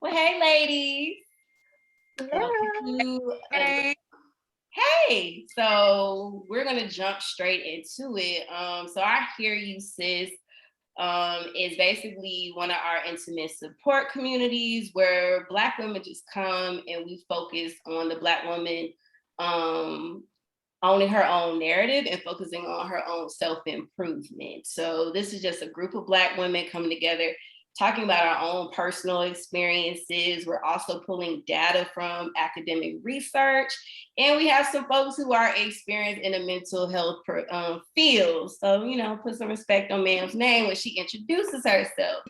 Well, hey, ladies. Hello. Hey, so we're gonna jump straight into it. So I Hear You Sis is basically one of our intimate support communities where Black women just come and we focus on the Black woman um, owning her own narrative and focusing on her own self-improvement. So this is just a group of Black women coming together, talking about our own personal experiences. We're also pulling data from academic research, and we have some folks who are experienced in the mental health field. So, put some respect on ma'am's name when she introduces herself.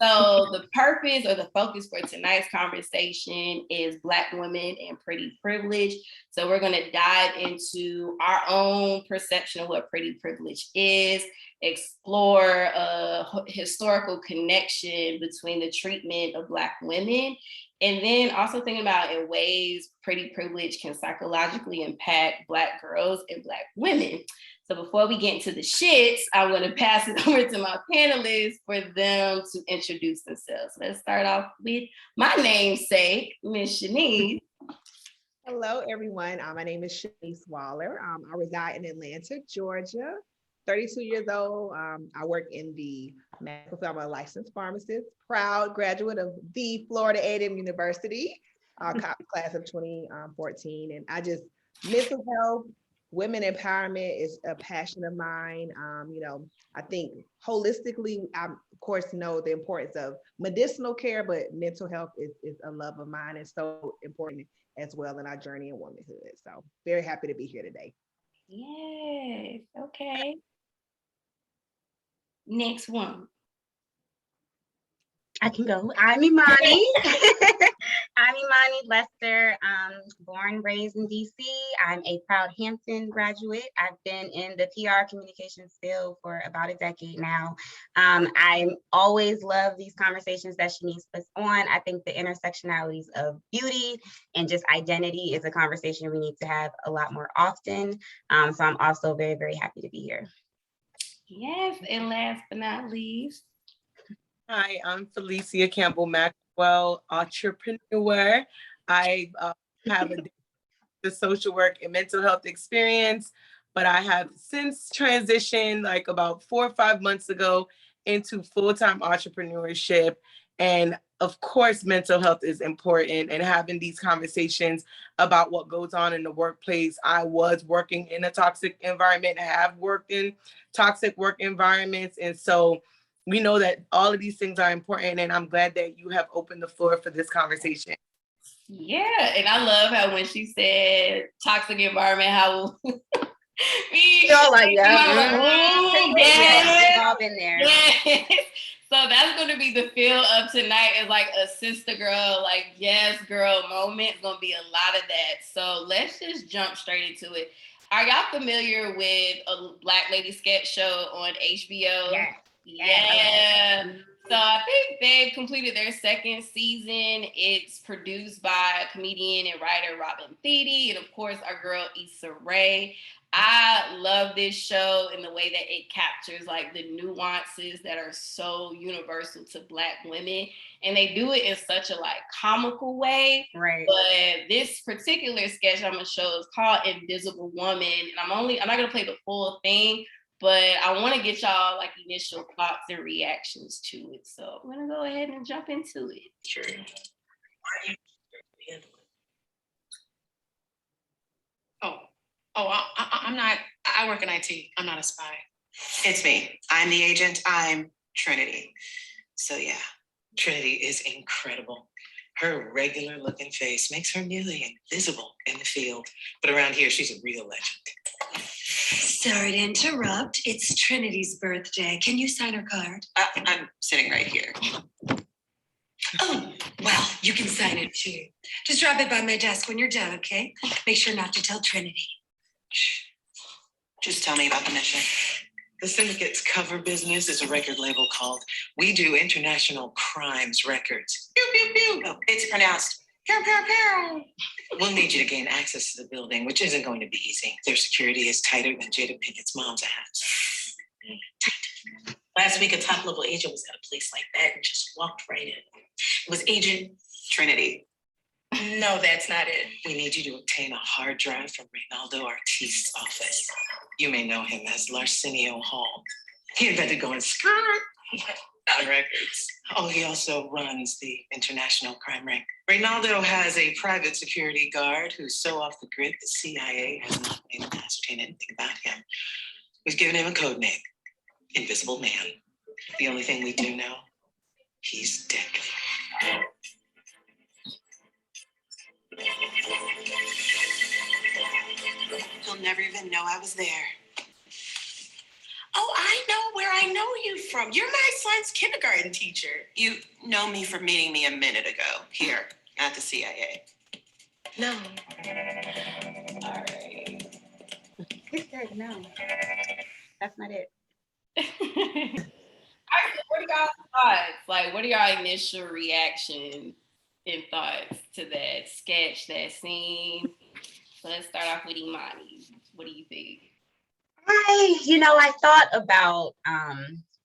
So the purpose or the focus for tonight's conversation is Black women and pretty privilege. So we're going to dive into our own perception of what pretty privilege is, explore a historical connection between the treatment of Black women, and then also thinking about in ways pretty privilege can psychologically impact Black girls and Black women. So before we get into the shits, I'm going to pass it over to my panelists for them to introduce themselves. Let's start off with my namesake, Miss Shanice. Hello, everyone. My name is Shanice Waller. I reside in Atlanta, Georgia. 32 years old. I work in the medical field. I'm a licensed pharmacist, proud graduate of the Florida A&M University, class of 2014. And mental health, women empowerment is a passion of mine. I think holistically, I of course know the importance of medicinal care, but mental health is a love of mine and so important as well in our journey in womanhood. So very happy to be here today. Yes, okay. Next one. I can go. I'm Imani. I'm Imani Lester, born, raised in DC. I'm a proud Hampton graduate. I've been in the PR communications field for about a decade now. I always love these conversations that Shanice puts on. I think the intersectionalities of beauty and just identity is a conversation we need to have a lot more often. So I'm also very, very happy to be here. Yes, and last but not least. Hi, I'm Felicia Campbell Maxwell, entrepreneur. I have the social work and mental health experience, but I have since transitioned like about 4 or 5 months ago into full-time entrepreneurship. And of course, mental health is important, and having these conversations about what goes on in the workplace. I was working in a toxic environment, have worked in toxic work environments. And so we know that all of these things are important, and I'm glad that you have opened the floor for this conversation. Yeah, and I love how when she said toxic environment, how like, yeah, we've all been there. Yes. So that's going to be the feel of tonight, is like a sister girl, like yes girl moment. It's going to be a lot of that. So let's just jump straight into it. Are y'all familiar with a Black lady sketch show on HBO? Yes. Yeah. So I think they've completed their second season. It's produced by comedian and writer Robin Thede, and of course our girl Issa Rae. I love this show in the way that it captures like the nuances that are so universal to Black women, and they do it in such a like comical way. Right. But this particular sketch I'm gonna show is called Invisible Woman, and I'm not gonna play the full thing, but I want to get y'all like initial thoughts and reactions to it. So I'm gonna go ahead and jump into it. Sure. I'm not. I work in IT. I'm not a spy. It's me. I'm the agent. I'm Trinity. So yeah, Trinity is incredible. Her regular looking face makes her nearly invisible in the field. But around here, she's a real legend. Sorry to interrupt. It's Trinity's birthday. Can you sign her card? I'm sitting right here. Oh, well, you can sign it too. Just drop it by my desk when you're done, okay? Make sure not to tell Trinity. Just tell me about the mission. The Syndicate's cover business is a record label called We Do International Crimes Records. Pew, pew, pew. Oh, it's pronounced pew, pew, pew. We'll need you to gain access to the building, which isn't going to be easy. Their security is tighter than Jada Pinkett's mom's ass. Last week, a top-level agent was at a place like that and just walked right in. It was Agent Trinity, No, that's not it. we need you to obtain a hard drive from Reynaldo Ortiz's office. You may know him as Larsenio Hall. He invented going skirt on records. Oh, he also runs the international crime ring. Reynaldo has a private security guard who's so off the grid the CIA has not been able to ascertain anything about him. We've given him a code name, Invisible Man. The only thing we do know, he's deadly. He'll never even know I was there. Oh, I know where I know you from. You're my son's kindergarten teacher. You know me from meeting me a minute ago here at the CIA. No. All right. He said no. That's not it. All right, so what are y'all thoughts? Like, what are y'all initial reaction and thoughts to that sketch, that scene? So let's start off with Imani. What do you think? I thought about,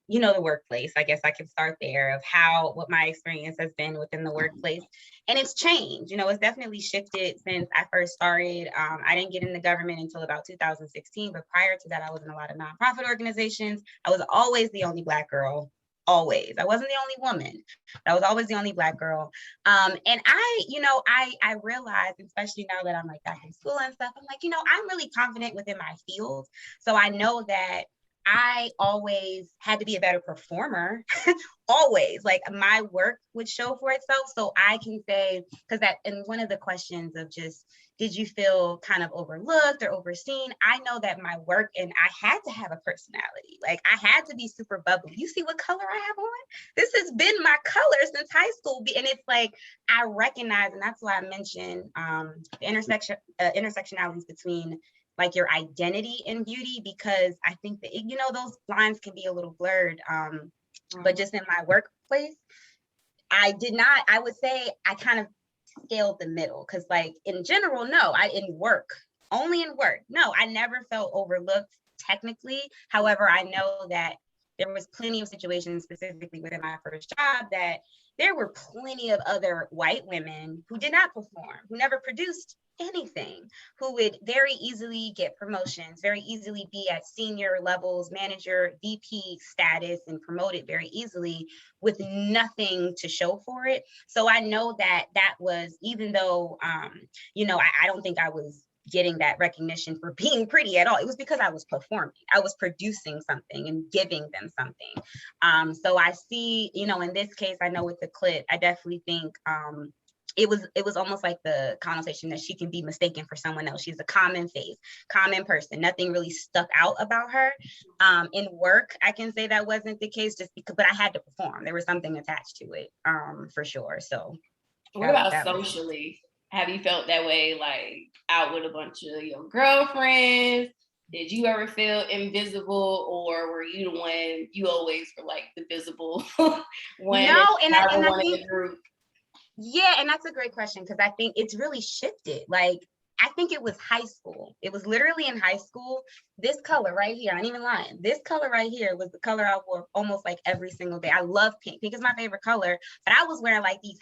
the workplace. I guess I could start there of what my experience has been within the workplace. And it's changed, it's definitely shifted since I first started. I didn't get in the government until about 2016, but prior to that, I was in a lot of nonprofit organizations. I was always the only Black girl. Always. I wasn't the only woman. I was always the only Black girl. And I realized, especially now that I'm like back in school and stuff, I'm like, I'm really confident within my field. So I know that I always had to be a better performer. Always, like my work would show for itself. So I can say, and one of the questions of just, did you feel kind of overlooked or overseen? I know that my work, and I had to have a personality. Like I had to be super bubbly. You see what color I have on? This has been my color since high school. And it's like, I recognize, and that's why I mentioned the intersectionalities between like your identity and beauty, because I think that, those lines can be a little blurred. But just in my workplace, I would say I kind of scaled the middle, because like in general, no, only in work. No, I never felt overlooked technically. However, I know that there was plenty of situations specifically within my first job that there were plenty of other white women who did not perform, who never produced anything, who would very easily get promotions, very easily be at senior levels, manager, VP status, and promoted very easily with nothing to show for it. So I know that was, even though, I don't think I was getting that recognition for being pretty at all. It was because I was performing. I was producing something and giving them something. So I see, in this case, I know with the clip, I definitely think it was almost like the connotation that she can be mistaken for someone else. She's a common face, common person. Nothing really stuck out about her. In work, I can say that wasn't the case just because, but I had to perform. There was something attached to it, for sure. So what about socially? Have you felt that way, like out with a bunch of your girlfriends? Did you ever feel invisible, or were you the one, you always were like the visible one? No, and I think, the group? Yeah, and that's a great question, because I think it's really shifted. Like, I think it was high school. It was literally in high school. This color right here, I ain't even lying. This color right here was the color I wore almost like every single day. I love pink. Pink is my favorite color, but I was wearing like these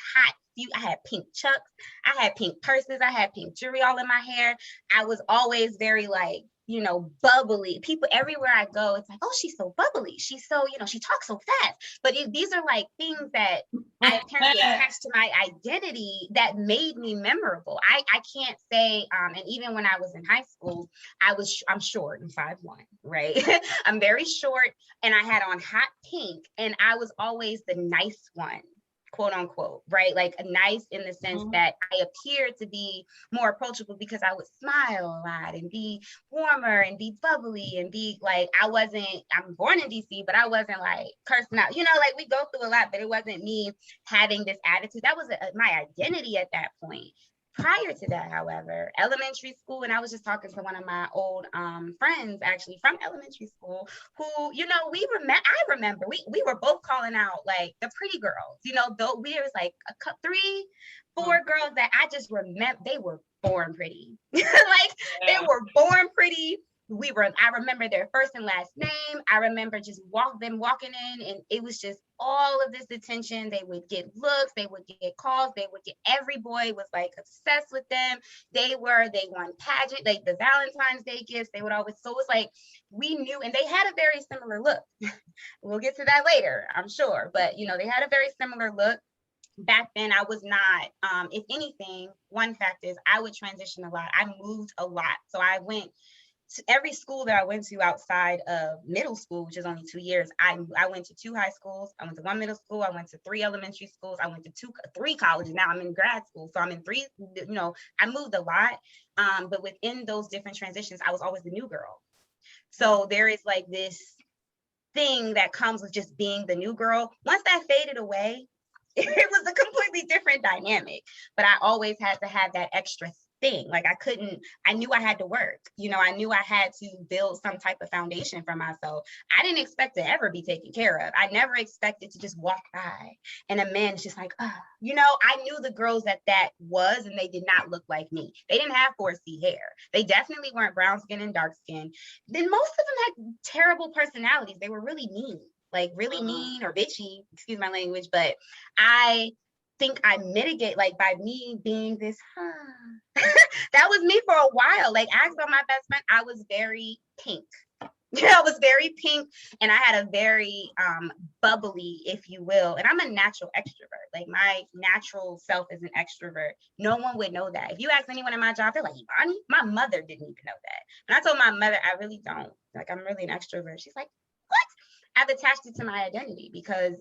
I had pink chucks. I had pink purses. I had pink jewelry all in my hair. I was always very like, bubbly. People everywhere I go, it's like, oh, she's so bubbly. She's so, she talks so fast. But these are like things that I apparently attached to my identity that made me memorable. I can't say, and even when I was in high school, I'm short, I'm 5'1", right? I'm very short, and I had on hot pink, and I was always the nice one, quote unquote, right? Like nice in the sense that I appeared to be more approachable because I would smile a lot and be warmer and be bubbly and be like, I'm born in DC, but I wasn't like cursing out, like we go through a lot, but it wasn't me having this attitude. That was my identity at that point. Prior to that, however, elementary school, and I was just talking to one of my old friends actually from elementary school who, I remember we were both calling out like the pretty girls, though there was like 3-4 girls that I just remember, they were born pretty. Like they were born pretty. I remember their first and last name. I remember just them walking in, and it was just all of this attention. They would get looks, they would get calls, every boy was like obsessed with them. They won pageant, like the Valentine's Day gifts, they would always, so it was like, we knew, and they had a very similar look. We'll get to that later, I'm sure, but they had a very similar look. Back then I was not, if anything, one fact is I would transition a lot. I moved a lot. So I went to every school that I went to outside of middle school, which is only 2 years. I went to 2 high schools. I went to 1 middle school. I went to 3 elementary schools. I went to 3 colleges. Now I'm in grad school. So I'm in 3, I moved a lot. But within those different transitions, I was always the new girl. So there is like this thing that comes with just being the new girl. Once that faded away, it was a completely different dynamic, but I always had to have that extra thing. Like I knew I had to work, I knew I had to build some type of foundation for myself. I didn't expect to ever be taken care of. I never expected to just walk by and a man is just like, I knew the girls that was, and they did not look like me. They didn't have 4C hair. They definitely weren't brown skin and dark skin. Then most of them had terrible personalities. They were really mean. Like really mean or bitchy, excuse my language, but I think I mitigate like by me being this, that was me for a while. Like ask on my best friend, I was very pink. I was very pink, and I had a very bubbly, if you will, and I'm a natural extrovert. Like my natural self is an extrovert. No one would know that. If you ask anyone in my job, they're like, Imani? My mother didn't even know that. And I told my mother, I really don't. Like I'm really an extrovert. She's like, what? I've attached it to my identity because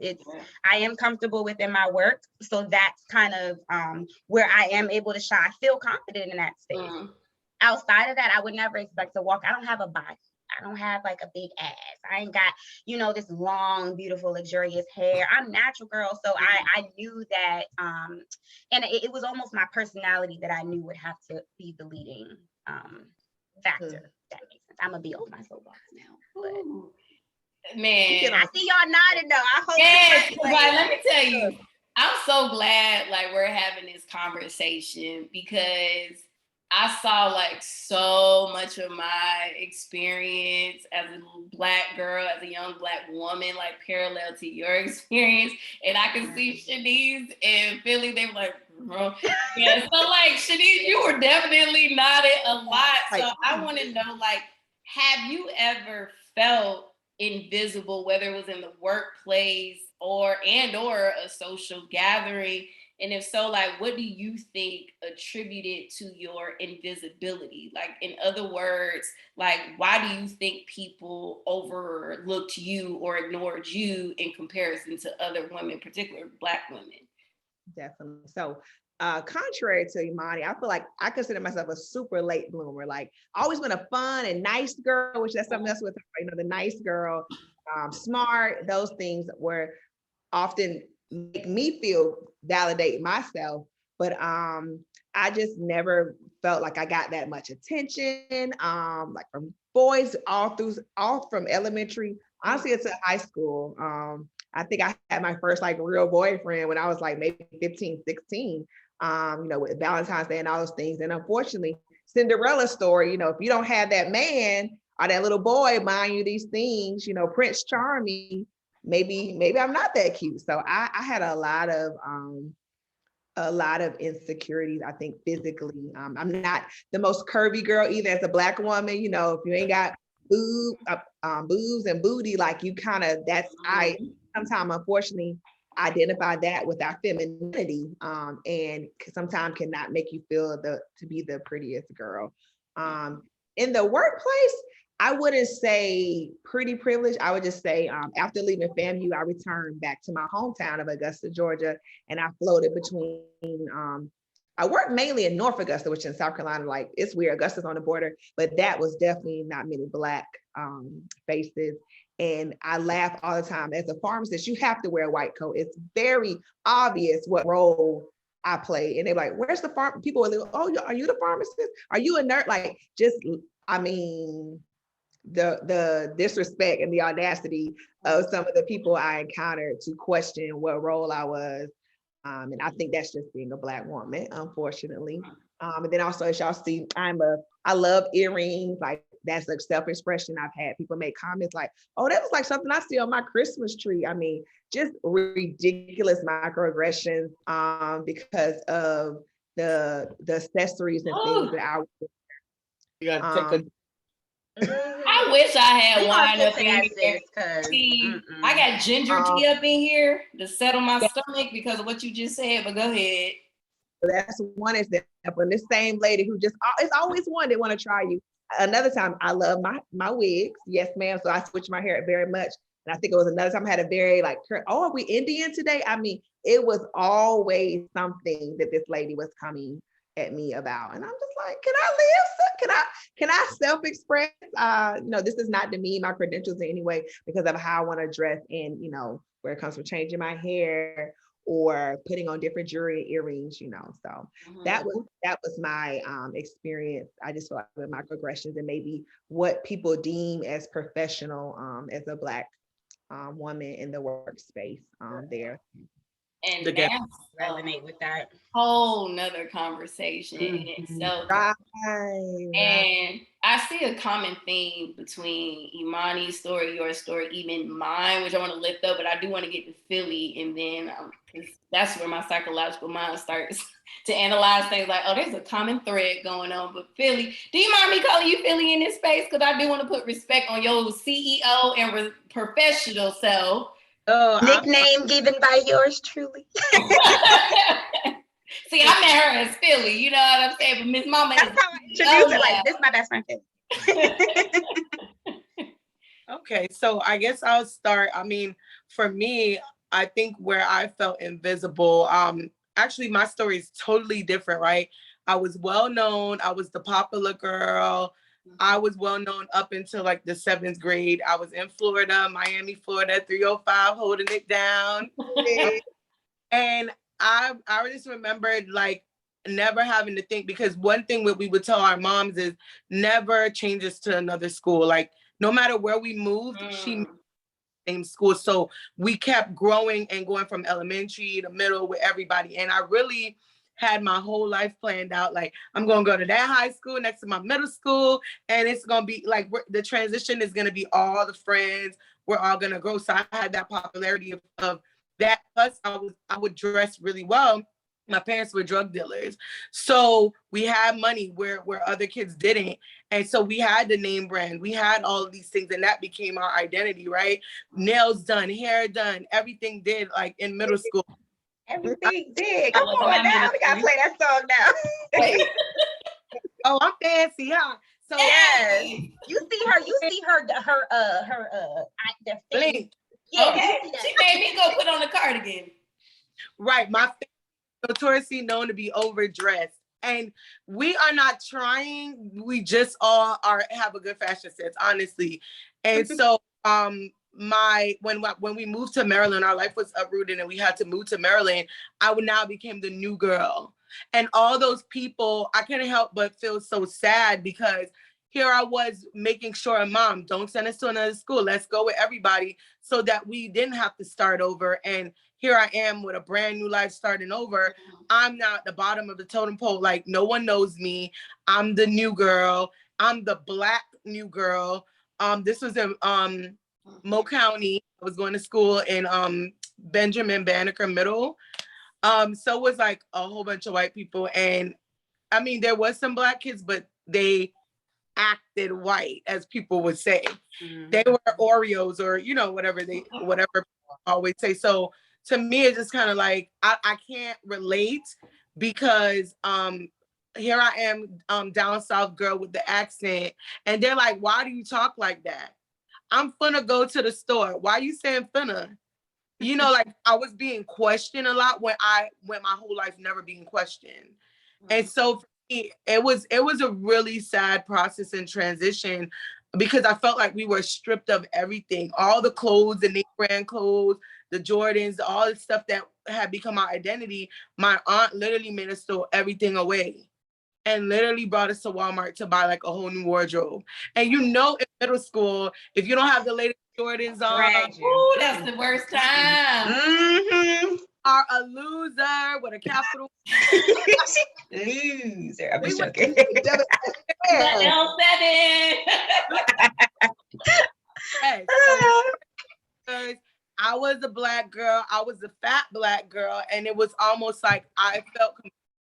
I am comfortable within my work. So that's kind of where I am able to shine. I feel confident in that space. Outside of that, I would never expect to walk. I don't have a body. I don't have like a big ass. I ain't got, this long, beautiful, luxurious hair. I'm natural girl. So I knew that, and it was almost my personality that I knew would have to be the leading factor. That makes sense. I'm gonna be off my soapbox now. But. Man, I see y'all nodding though. I hope. Yes, like, let me tell you, I'm so glad like we're having this conversation because I saw like so much of my experience as a Black girl, as a young Black woman, like parallel to your experience, and I can see Shanice and Philly. They were like, bro. Yeah. So like Shanice, you were definitely nodded a lot. So I want to know, like, have you ever felt invisible, whether it was in the workplace or a social gathering? And if so, like, what do you think attributed to your invisibility? Like, in other words, like, why do you think people overlooked you or ignored you in comparison to other women, particularly Black women? Definitely. So contrary to Imani, I feel like I consider myself a super late bloomer. Like I always been a fun and nice girl, which that's something else with her, the nice girl, smart. Those things were often make me validate myself. But I just never felt like I got that much attention. Like from boys all from elementary, honestly, it's high school. I think I had my first like real boyfriend when I was like maybe 15, 16. With Valentine's Day and all those things. And unfortunately, Cinderella story, if you don't have that man or that little boy buying you these things, Prince Charming, maybe I'm not that cute. So I had a lot of insecurities, I think physically. I'm not the most curvy girl either as a Black woman, if you ain't got boobs and booty, like you kind of, I sometimes unfortunately identify that with our femininity, and sometimes cannot make you feel to be the prettiest girl. In the workplace, I wouldn't say pretty privileged. I would just say after leaving FAMU, I returned back to my hometown of Augusta, Georgia, and I floated between, I worked mainly in North Augusta, which in South Carolina, like it's weird, Augusta's on the border, but that was definitely not many Black faces. And I laugh all the time. As a pharmacist, you have to wear a white coat. It's very obvious what role I play. And they're like, where's the farm? People are like, oh, are you the pharmacist? Are you a nerd? Like, the disrespect and the audacity of some of the people I encountered to question what role I was. And I think that's just being a Black woman, unfortunately. And then also, as y'all see, I love earrings, like that's a self-expression. I've had people make comments like, oh, that was like something I see on my Christmas tree. I mean, just ridiculous microaggressions because of the accessories and things that I You gotta take a I wish I had We gonna wine get up to in that, here. sis, 'cause, See, I got ginger tea up in here to settle my stomach because of what you just said, but go ahead. that's one example. And this same lady who just, it's always one that want to try you. Another time, I love my wigs. Yes, ma'am. So I switched my hair very much. And I think it was another time I had a very like, oh, are we Indian today? I mean, it was always something that this lady was coming at me about. And I'm just like, can I live? Can I self-express? This is not to me, my credentials in any way, because of how I want to dress and, where it comes from changing my hair or putting on different jewelry and earrings, So that was my experience. I just feel like with microaggressions and maybe what people deem as professional as a Black woman in the workspace there. And The that's resonate with that. whole nother conversation in itself. Right. And I see a common theme between Imani's story, your story, even mine, which I want to lift up, but I do want to get to Philly, and then that's where my psychological mind starts to analyze things like, oh, there's a common thread going on. But Philly, do you mind me calling you Philly in this space? Because I do want to put respect on your CEO and professional self. Nickname given by yours truly. See, I met her as Philly, you know what I'm saying? But Miss Mama That's how I introduced her. Like, this is my best friend Philly. Okay, so I guess I'll start. I mean, for me, I think where I felt invisible, actually my story is totally different, right? I was well known. I was the popular girl. I was well known up until like the 7th grade. I was in Florida, Miami, Florida, 305, holding it down. And I just remembered like never having to think, because one thing what we would tell our moms is never change us to another school. Like no matter where we moved, she moved to the same school. So we kept growing and going from elementary to middle with everybody. And I really had my whole life planned out. Like I'm going to go to that high school next to my middle school. And it's going to be like the transition is going to be all the friends. We're all going to grow. So I had that popularity of that. Plus I would dress really well. My parents were drug dealers. So we had money where other kids didn't. And so we had the name brand. We had all of these things, and that became our identity, right? Nails done, hair done, everything did like in middle school. Everything did. Come on now. We gotta play that song now. Oh, I'm fancy, huh? So yes. You see her blink. Yeah. Okay. She made me go put on the cardigan. Right. My face notoriously known to be overdressed. And we are not trying. We just all have a good fashion sense, honestly. And so when we moved to Maryland, our life was uprooted and we had to move to Maryland. I now became the new girl. And all those people, I couldn't help but feel so sad, because here I was making sure, Mom, don't send us to another school. Let's go with everybody, so that we didn't have to start over. And here I am with a brand new life starting over. I'm now at the bottom of the totem pole. Like no one knows me. I'm the new girl. I'm the Black new girl. This was in Mo County. I was going to school in Benjamin Banneker Middle. So it was like a whole bunch of white people. And I mean, there was some Black kids, but they acted white, as people would say. They were Oreos, or whatever people always say. So to me, it's just kind of like I can't relate, because here I am, down south girl with the accent, and they're like, why do you talk like that? I'm finna go to the store. Why are you saying finna? Like I was being questioned a lot when I went my whole life never being questioned. And so for me, it was a really sad process and transition, because I felt like we were stripped of everything, all the clothes, the name brand clothes, the Jordans, all the stuff that had become our identity. My aunt literally made us throw everything away and literally brought us to Walmart to buy like a whole new wardrobe. And in middle school, if you don't have the latest Jordans on, ooh, that's the worst time. are a loser with a capital. Loser. I'm just We joking. L7. Yes. So, I was a Black girl. I was a fat Black girl, and it was almost like I felt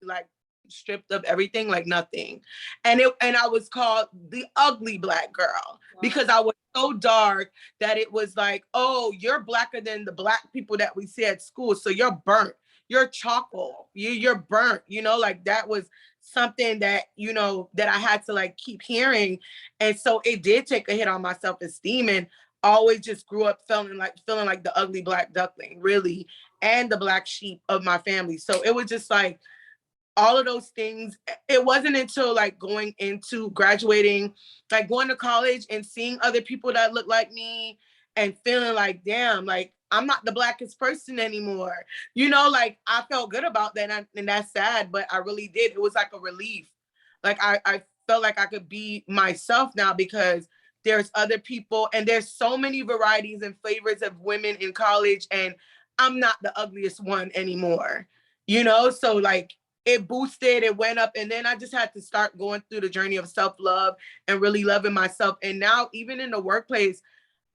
like stripped of everything, like nothing. And I was called the ugly Black girl because I was so dark that it was like, oh, you're Blacker than the Black people that we see at school, so you're burnt. You're charcoal. You're burnt. Like that was something that that I had to like keep hearing, and so it did take a hit on my self-esteem. And always just grew up feeling like the ugly Black duckling, really, and the Black sheep of my family. So it was just like all of those things. It wasn't until like going into graduating, like going to college and seeing other people that look like me and feeling like, damn, like I'm not the Blackest person anymore. Like I felt good about that, and that's sad, but I really did. It was like a relief. Like I felt like I could be myself now because there's other people, and there's so many varieties and flavors of women in college, and I'm not the ugliest one anymore. So like it boosted, it went up, and then I just had to start going through the journey of self-love and really loving myself. And now even in the workplace,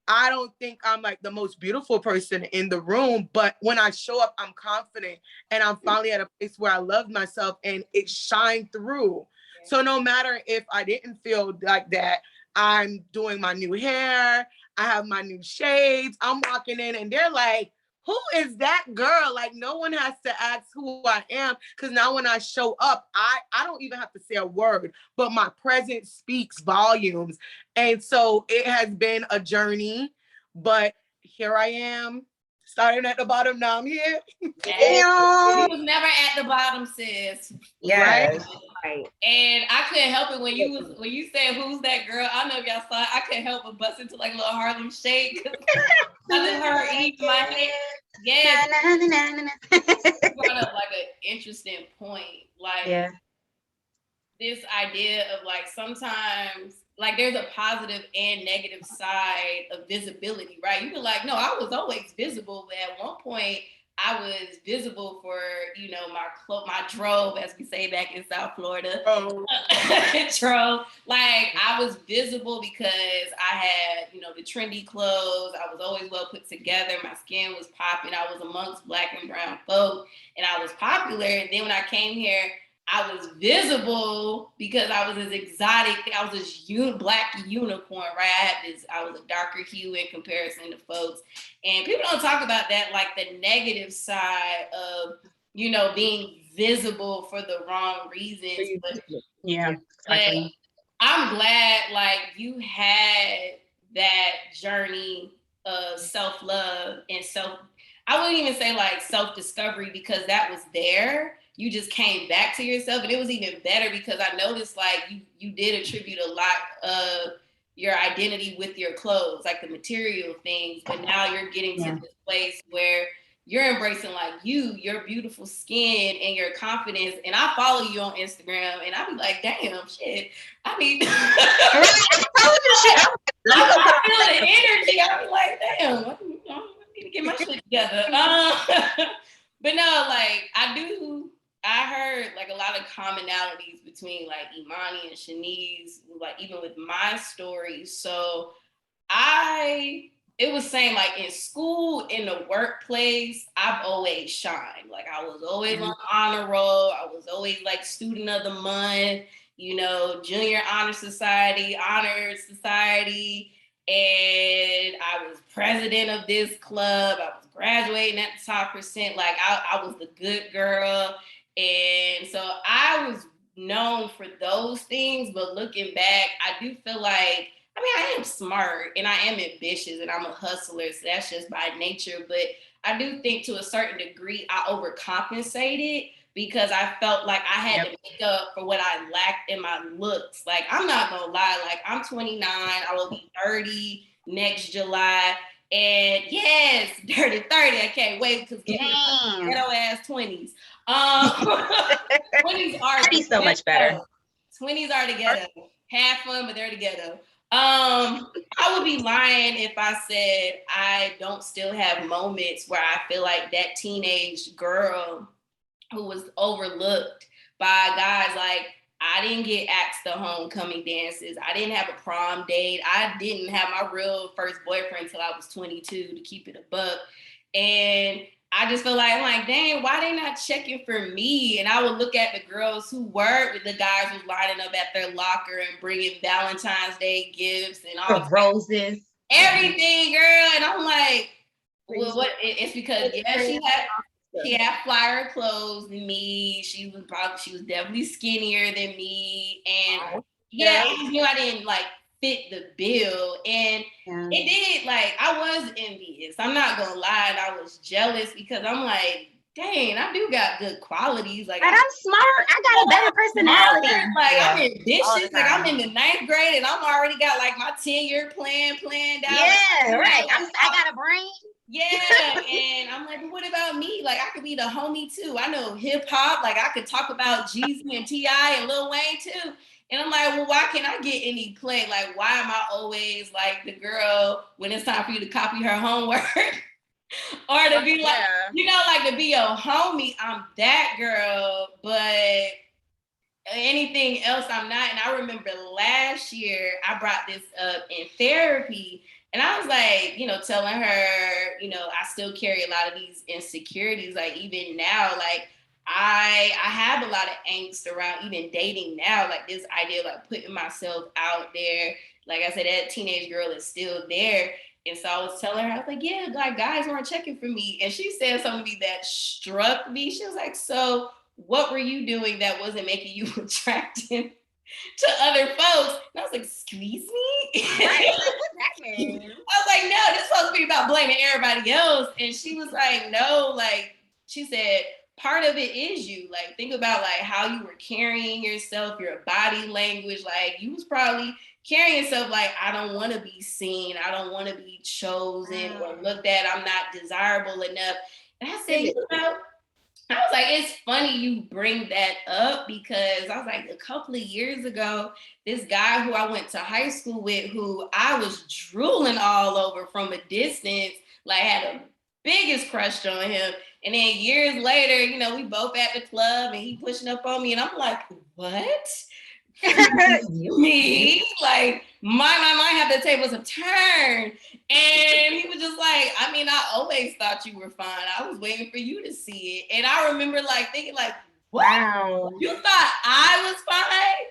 I don't think I'm like the most beautiful person in the room, but when I show up, I'm confident, and I'm finally at a place where I love myself and it shined through. So no matter if I didn't feel like that, I'm doing my new hair, I have my new shades, I'm walking in and they're like, who is that girl? Like no one has to ask who I am, because now when I show up, I don't even have to say a word, but my presence speaks volumes. And so it has been a journey, but here I am, starting at the bottom, now I'm here. He was never at the bottom, sis. Yes. Right. And I couldn't help it when you said who's that girl. I know if y'all saw it, I couldn't help but bust into like a little Harlem Shake. I just heard eat my head. Yes. You brought up like an interesting point. Like this idea of like sometimes like there's a positive and negative side of visibility, right? You be like, no, I was always visible, but at one point I was visible for, my drove, as we say back in South Florida. Trove. Like I was visible because I had, the trendy clothes. I was always well put together. My skin was popping. I was amongst Black and brown folk, and I was popular. And then when I came here, I was visible because I was this exotic. I was this Black unicorn, right? I was a darker hue in comparison to folks. And people don't talk about that, like the negative side of, being visible for the wrong reasons. But I'm glad, like, you had that journey of self-love and I wouldn't even say like self-discovery, because that was there. You just came back to yourself, and it was even better because I noticed like you did attribute a lot of your identity with your clothes, like the material things, but now you're getting to this place where you're embracing like your beautiful skin and your confidence. And I follow you on Instagram, and I be like, damn, shit. I mean, I feel the energy. I be like, damn, I need to get my shit together. But no, like I heard like a lot of commonalities between like Imani and Shanice, like even with my story. So it was saying like in school, in the workplace, I've always shined. Like I was always on honor roll. I was always like student of the month, junior honor society, and I was president of this club. I was graduating at the top percent. Like I was the good girl. And so I was known for those things, but looking back, I do feel like, I am smart and I am ambitious and I'm a hustler, so that's just by nature. But I do think to a certain degree, I overcompensated because I felt like I had to make up for what I lacked in my looks. Like, I'm not gonna lie, like I'm 29, I will be 30 next July. And yes, dirty 30, I can't wait because ghetto ass 20s. 20s are so much better. 20s are the ghetto. Have fun, but they're the ghetto. I would be lying if I said I don't still have moments where I feel like that teenage girl who was overlooked by guys. Like, I didn't get asked to homecoming dances. I didn't have a prom date. I didn't have my real first boyfriend until I was 22, to keep it a buck. And I just feel like, I'm like, dang, why they not checking for me? And I would look at the girls who were, the guys was lining up at their locker and bringing Valentine's Day gifts and all Roses. everything, girl. And I'm like, well, what? It's because, yeah, she had flyer clothes than me. She was definitely skinnier than me. And yeah, I just knew I didn't like fit the bill. And it did, like, I was envious. I'm not gonna lie, and I was jealous because I'm like, dang, I do got good qualities. Like, but I'm smart. I got a better personality. Like, I'm ambitious. Like, I'm in the 9th grade and I'm already got like my 10-year plan planned out. Yeah, right. I got a brain. Yeah, and I'm like, but what about me? Like, I could be the homie too. I know hip hop. Like, I could talk about Jeezy and T.I. and Lil Wayne too. And I'm like, well, why can't I get any play? Like, why am I always like the girl when it's time for you to copy her homework? Or to be like, you know, like to be your homie, I'm that girl, but anything else I'm not. And I remember last year I brought this up in therapy, and I was like, you know, telling her, you know, I still carry a lot of these insecurities. Like, even now, like I have a lot of angst around even dating now. Like, this idea of like putting myself out there. Like I said, that teenage girl is still there. And so I was telling her, I was like, yeah, like guys weren't checking for me. And she said something to me that struck me. She was like, so what were you doing that wasn't making you attractive to other folks? And I was like, excuse me? Right. I was like, no, this is supposed to be about blaming everybody else. And she was like, no, like, she said, part of it is you. Like, think about like how you were carrying yourself, your body language. Like, you was probably carrying yourself like, I don't want to be seen. I don't want to be chosen or looked at. I'm not desirable enough. And I said, you know, I was like, it's funny you bring that up, because I was like, a couple of years ago, this guy who I went to high school with, who I was drooling all over from a distance, like had a biggest crush on him. And then years later, you know, we both at the club and he pushing up on me and I'm like, what? Me? Like, my mind had the tables a turn. And he was just like, I mean, I always thought you were fine. I was waiting for you to see it. And I remember like thinking like, what? Wow. You thought I was fine?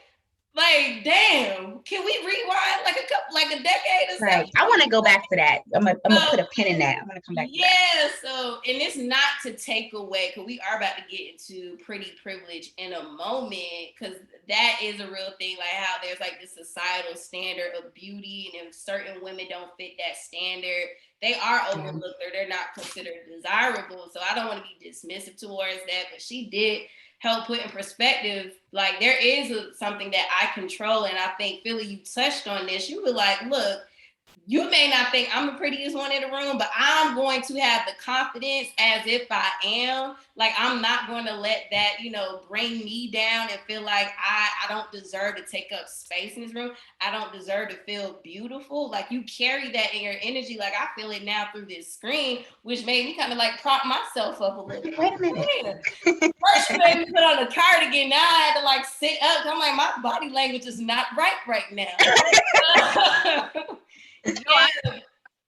Like, damn, can we rewind like a decade or something? Right. I want to go back to that. I'm gonna put a pin in that. I'm gonna come back to that. Yeah, so, and it's not to take away, because we are about to get into pretty privilege in a moment, because that is a real thing, like how there's like this societal standard of beauty, and if certain women don't fit that standard, they are overlooked or they're not considered desirable. So I don't want to be dismissive towards that, but she did help put in perspective, like there is something that I control. And I think, Philly, you touched on this. You were like, look, you may not think I'm the prettiest one in the room, but I'm going to have the confidence as if I am. Like, I'm not going to let that, you know, bring me down and feel like I don't deserve to take up space in this room. I don't deserve to feel beautiful. Like, you carry that in your energy. Like, I feel it now through this screen, which made me kind of like prop myself up a little. Wait a minute. First, you made me put on a cardigan. Now I had to like sit up. I'm like, my body language is not right now. Yeah.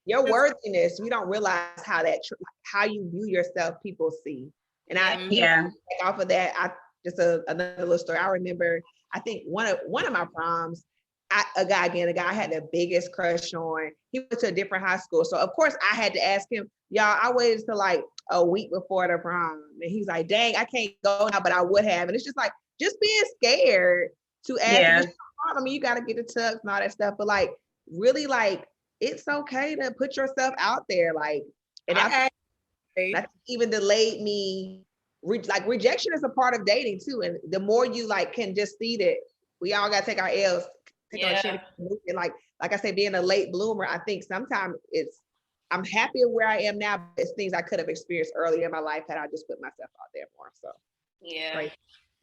Your worthiness, we don't realize how that how you view yourself, people see. And off of that, another little story. I remember, I think one of my proms, a guy I had the biggest crush on. He went to a different high school, so of course I had to ask him. Y'all, I waited till like a week before the prom, and he's like, "Dang, I can't go now, but I would have." And it's just like, just being scared to ask. I mean, you got to get the tux and all that stuff, but like, really, like, it's okay to put yourself out there, like, and that even delayed me. Like, rejection is a part of dating too, and the more you like can just see that we all got to take our L's, take our shit, and like I say, being a late bloomer, I think sometimes I'm happy where I am now, but it's things I could have experienced earlier in my life had I just put myself out there more. So yeah,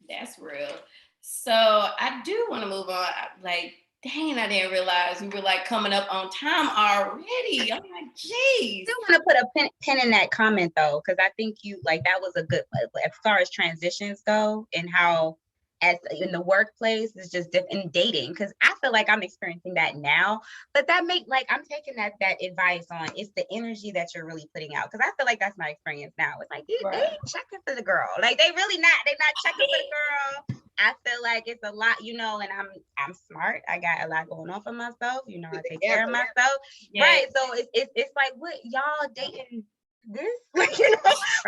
that's real. So I do want to move on. Like, dang, I didn't realize we were like coming up on time already. I'm like, geez. I still want to put a pin in that comment though, because I think you like that was a good, as far as transitions go and how as in the workplace is just different in dating, because I feel like I'm experiencing that now, but that make like I'm taking that advice on it's the energy that you're really putting out, because I feel like that's my experience now. It's like they ain't checking for the girl, like they're not checking for the girl. I feel like it's a lot, you know, and I'm smart. I got a lot going on for myself, you know, I take care of myself. Yeah. Right. So it's like what y'all dating this? Like, you know,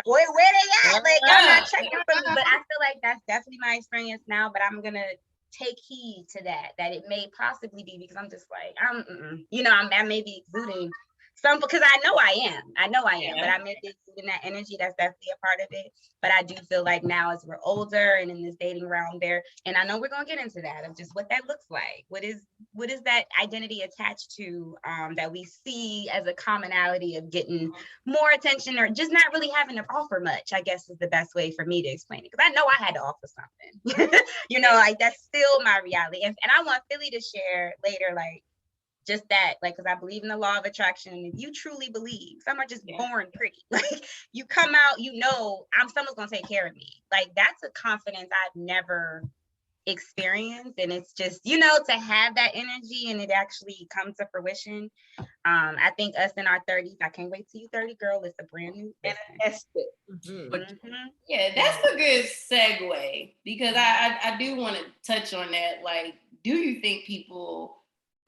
where they at? Like y'all not checking for me. But I feel like that's definitely my experience now. But I'm gonna take heed to that it may possibly be because I'm just like, you know, I may be exuding some because I know I am, but I may be exuding that energy. That's definitely a part of it. But I do feel like now as we're older and in this dating realm there, and I know we're gonna get into that of just what that looks like. What is that identity attached to that we see as a commonality of getting more attention or just not really having to offer much, I guess is the best way for me to explain it. Because I know I had to offer something. You know, like that's still my reality. And I want Philly to share later, like just that, like, because I believe in the law of attraction. And if you truly believe, some are just born pretty. Like you come out, you know, someone's gonna take care of me. Like that's a confidence I've never experienced. And it's just, you know, to have that energy and it actually comes to fruition. I think us in our 30s, I can't wait till you 30, girl. It's a brand new Yeah, that's a good segue because I do want to touch on that. Like, do you think people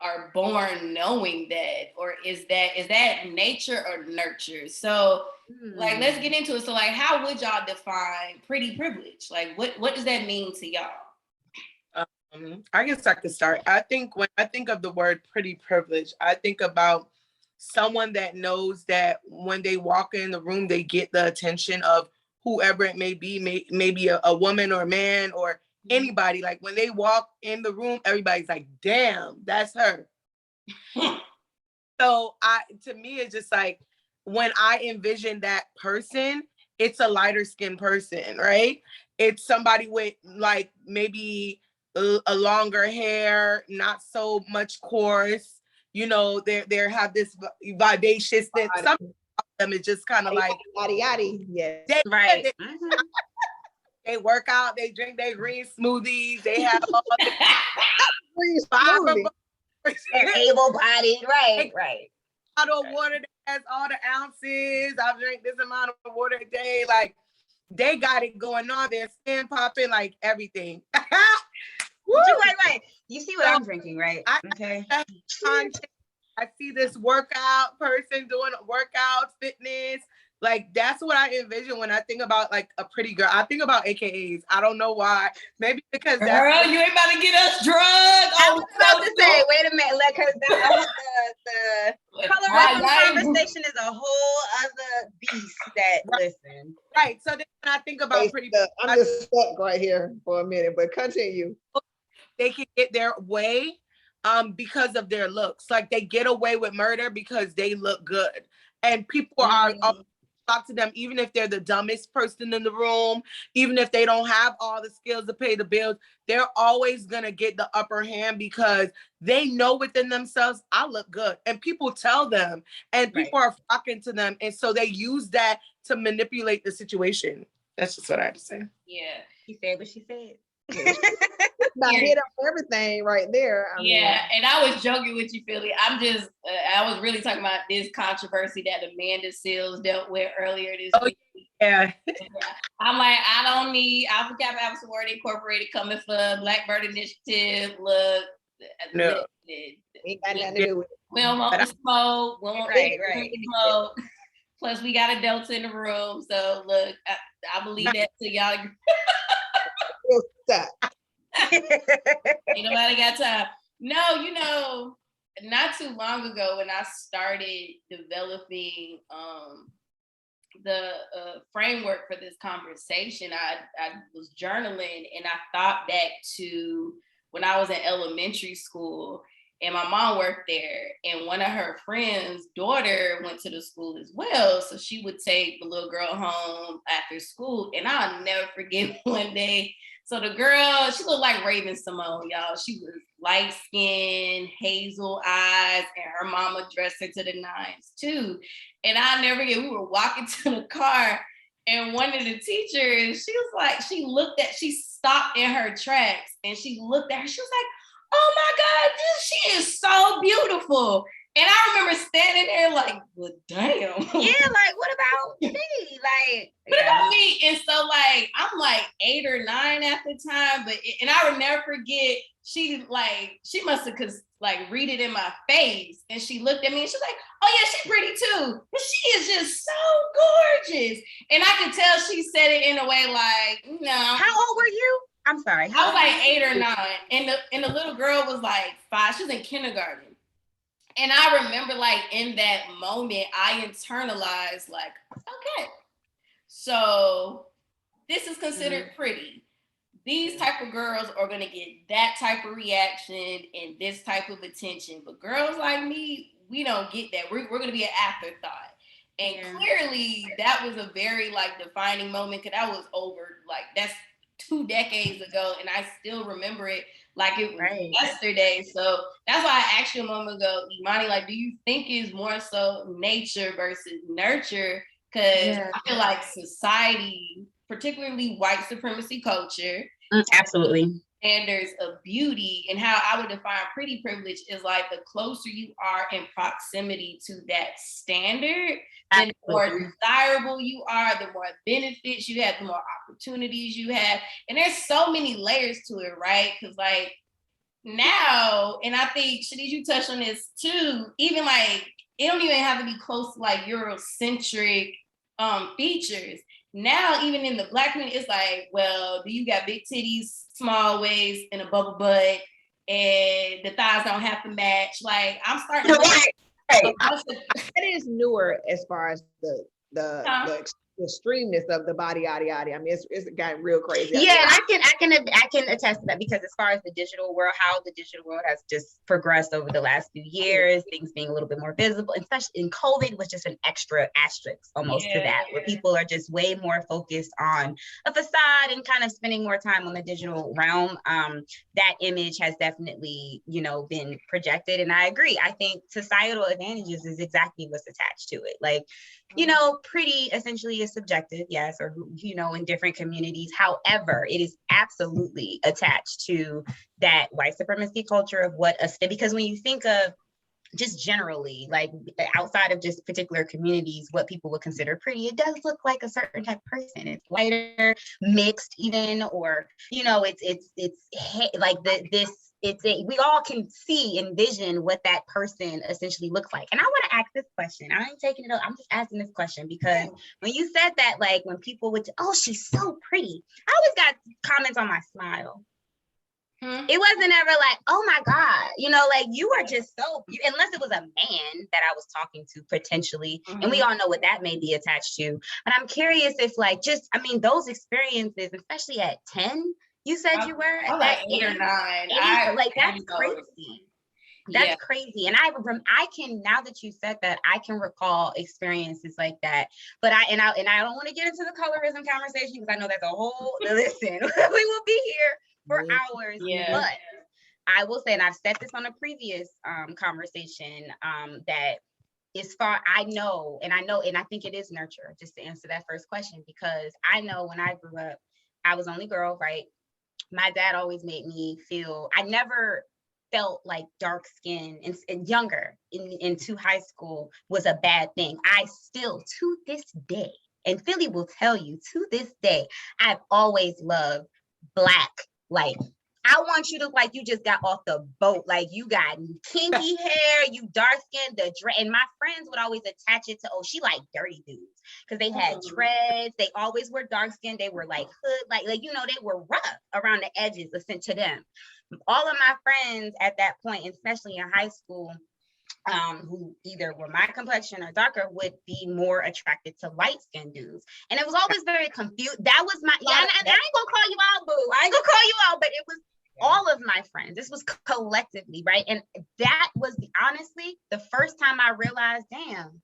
are born knowing that, or is that nature or nurture? So like let's get into it. So like how would y'all define pretty privilege? Like what does that mean to y'all? I guess I could start. I think when I think of the word pretty privilege, I think about someone that knows that when they walk in the room, they get the attention of whoever it may be, maybe a woman or a man or anybody. Like when they walk in the room, everybody's like, damn, that's her. So to me, it's just like when I envision that person, it's a lighter skinned person, right? It's somebody with like maybe a longer hair, not so much coarse. You know, they have this vivacious thing. Some of them is just kind of like yes. They work out, they drink their green smoothies, they have all the green they're able-bodied, right. Bottle of water that has all the ounces. I drink this amount of water a day. Like they got it going on. Their skin popping, like everything. Right. You see what I'm drinking, right? Okay. I see this workout person doing workout fitness. Like that's what I envision when I think about like a pretty girl. I think about AKAs. I don't know why. Maybe because girl, you ain't about to get us drugged. I was about to say, wait a minute, because the colorism conversation is a whole other beast. Listen. Right. So then when I think about pretty, I'm just stuck right here for a minute, but continue. They can get their way because of their looks. Like they get away with murder because they look good, and people are talk to them even if they're the dumbest person in the room, even if they don't have all the skills to pay the bills. They're always gonna get the upper hand because they know within themselves, I look good, and people tell them, and people are flocking to them, and so they use that to manipulate the situation. That's just what I have to say. Yeah, she said what she said. Not hit on everything right there. I mean, and I was joking with you, Philly. I'm just, I was really talking about this controversy that Amanda Seals dealt with earlier this week. Yeah. I'm like, I don't need Alpha Kappa Alpha Sorority Incorporated coming for Blackbyrd Initiative. Look, no. Ain't got nothing to do with it. We don't want the smoke. We don't want the smoke. Plus, we got a Delta in the room. So look, I believe that to y'all. Ain't nobody got time. No, you know, not too long ago when I started developing the framework for this conversation, I was journaling and I thought back to when I was in elementary school and my mom worked there, and one of her friends' daughter went to the school as well. So she would take the little girl home after school. And I'll never forget one day. So the girl, she looked like Raven Simone, y'all. She was light skinned, hazel eyes, and her mama dressed her to the nines too. And I'll never forget, we were walking to the car, and one of the teachers, she stopped in her tracks and she looked at her. She was like, oh my God, she is so beautiful. And I remember standing there like, well, damn. Yeah, like, what about me? Like, what about me? And so like, I'm like 8 or 9 at the time, and I would never forget, she must have read it in my face. And she looked at me and she's like, oh yeah, she's pretty too. But she is just so gorgeous. And I could tell she said it in a way like, no. How old were you? I'm sorry. I was like 8 or 9. And the little girl was like 5. She was in kindergarten. And I remember like in that moment, I internalized like, okay, so this is considered pretty. These type of girls are gonna get that type of reaction and this type of attention. But girls like me, we don't get that. We're gonna be an afterthought. And clearly that was a very like defining moment, because that was over, like that's 2 decades ago, and I still remember it like it was yesterday. So that's why I asked you a moment ago, Imani, like, do you think it's more so nature versus nurture? Because I feel like society, particularly white supremacy culture, absolutely, standards of beauty, and how I would define pretty privilege is like the closer you are in proximity to that standard, then the more desirable you are, the more benefits you have, the more opportunities you have. And there's so many layers to it, right? Because like now, and I think Shanice, you touched on this too, even like it don't even have to be close to like Eurocentric features. Now, even in the Black community, it's like, well, do you got big titties, small waist, and a bubble butt, and the thighs don't have to match? Like, I'm starting to that is newer as far as the extremeness of the body, yada yada. I mean, it's gotten real crazy. Yeah, and I can attest to that, because as far as the digital world, how the digital world has just progressed over the last few years, things being a little bit more visible, especially in COVID, was just an extra asterisk almost to that, where people are just way more focused on a facade and kind of spending more time on the digital realm. That image has definitely, been projected, and I agree. I think societal advantages is exactly what's attached to it. Like, pretty essentially is subjective, yes, or, in different communities. However, it is absolutely attached to that white supremacy culture of because when you think of just generally, like outside of just particular communities, what people would consider pretty, it does look like a certain type of person. It's lighter, mixed even, or, we all can envision what that person essentially looks like. And I want to ask this question. I ain't taking it up. I'm just asking this question because when you said that, like when people would, oh, she's so pretty, I always got comments on my smile. It wasn't ever like, oh my God, like you are just so, unless it was a man that I was talking to potentially, and we all know what that may be attached to. But I'm curious if those experiences, especially at 10, you said you were at like 8 or 9. That's crazy. That's crazy. And I can, now that you said that, I can recall experiences like that. But I don't want to get into the colorism conversation, because I know that's a whole, listen, we will be here for hours. But I will say, and I've said this on a previous conversation, that as far I know, and I think it is nurture, just to answer that first question, because I know when I grew up, I was only girl, right? My dad always made me feel, I never felt like dark skin and younger into high school was a bad thing. I still, to this day, and Philly will tell you, to this day, I've always loved Black. Like, I want you to look like you just got off the boat. Like you got kinky hair, you dark skin, and my friends would always attach it to, oh, she like dirty dudes. Because they had dreads, they always were dark skinned, they were like hood, like they were rough around the edges, listen to them. All of my friends at that point, especially in high school, who either were my complexion or darker, would be more attracted to light-skinned dudes. And it was always very confused. That was my, and I ain't gonna call you out, boo. I ain't gonna call you out, but it was all of my friends. This was collectively, right? And that was honestly the first time I realized, damn,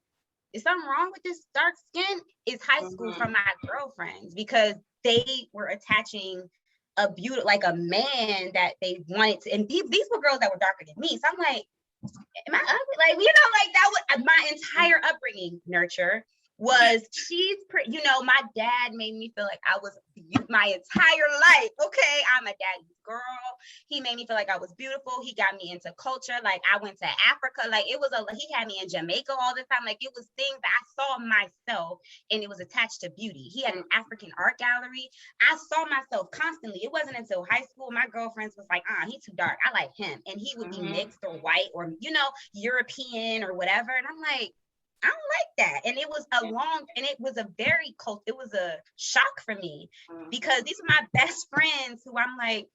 is something wrong with this dark skin? Is high school from my girlfriends, because they were attaching a beauty, like a man that they wanted to, and these were girls that were darker than me. So I'm like, am I ugly? Like, like that was my entire upbringing. Nurture was, she's pretty, my dad made me feel like I was my entire life. Okay, I'm a daddy's girl. He made me feel like I was beautiful. He got me into culture. Like, I went to Africa. Like, he had me in Jamaica all the time. Like, it was things that I saw myself, and it was attached to beauty. He had an African art gallery. I saw myself constantly. It wasn't until high school my girlfriends was like, he's too dark, I like him. And he would be mixed or white or European or whatever. And I'm like, I don't like that. And it was it was a shock for me, because these are my best friends who I'm like,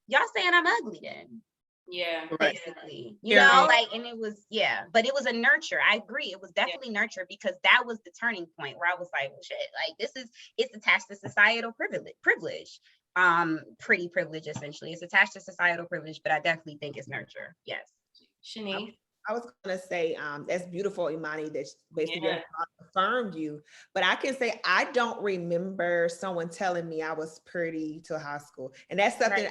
y'all saying I'm ugly then. Yeah. Basically, like, and it was, but it was a nurture. I agree. It was definitely nurture, because that was the turning point where I was like, well, shit, like it's attached to societal privilege. Pretty privilege, essentially. It's attached to societal privilege, but I definitely think it's nurture. Yes. Shanice? I was gonna say, that's beautiful, Imani, that basically affirmed you. But I can say I don't remember someone telling me I was pretty till high school, and that's something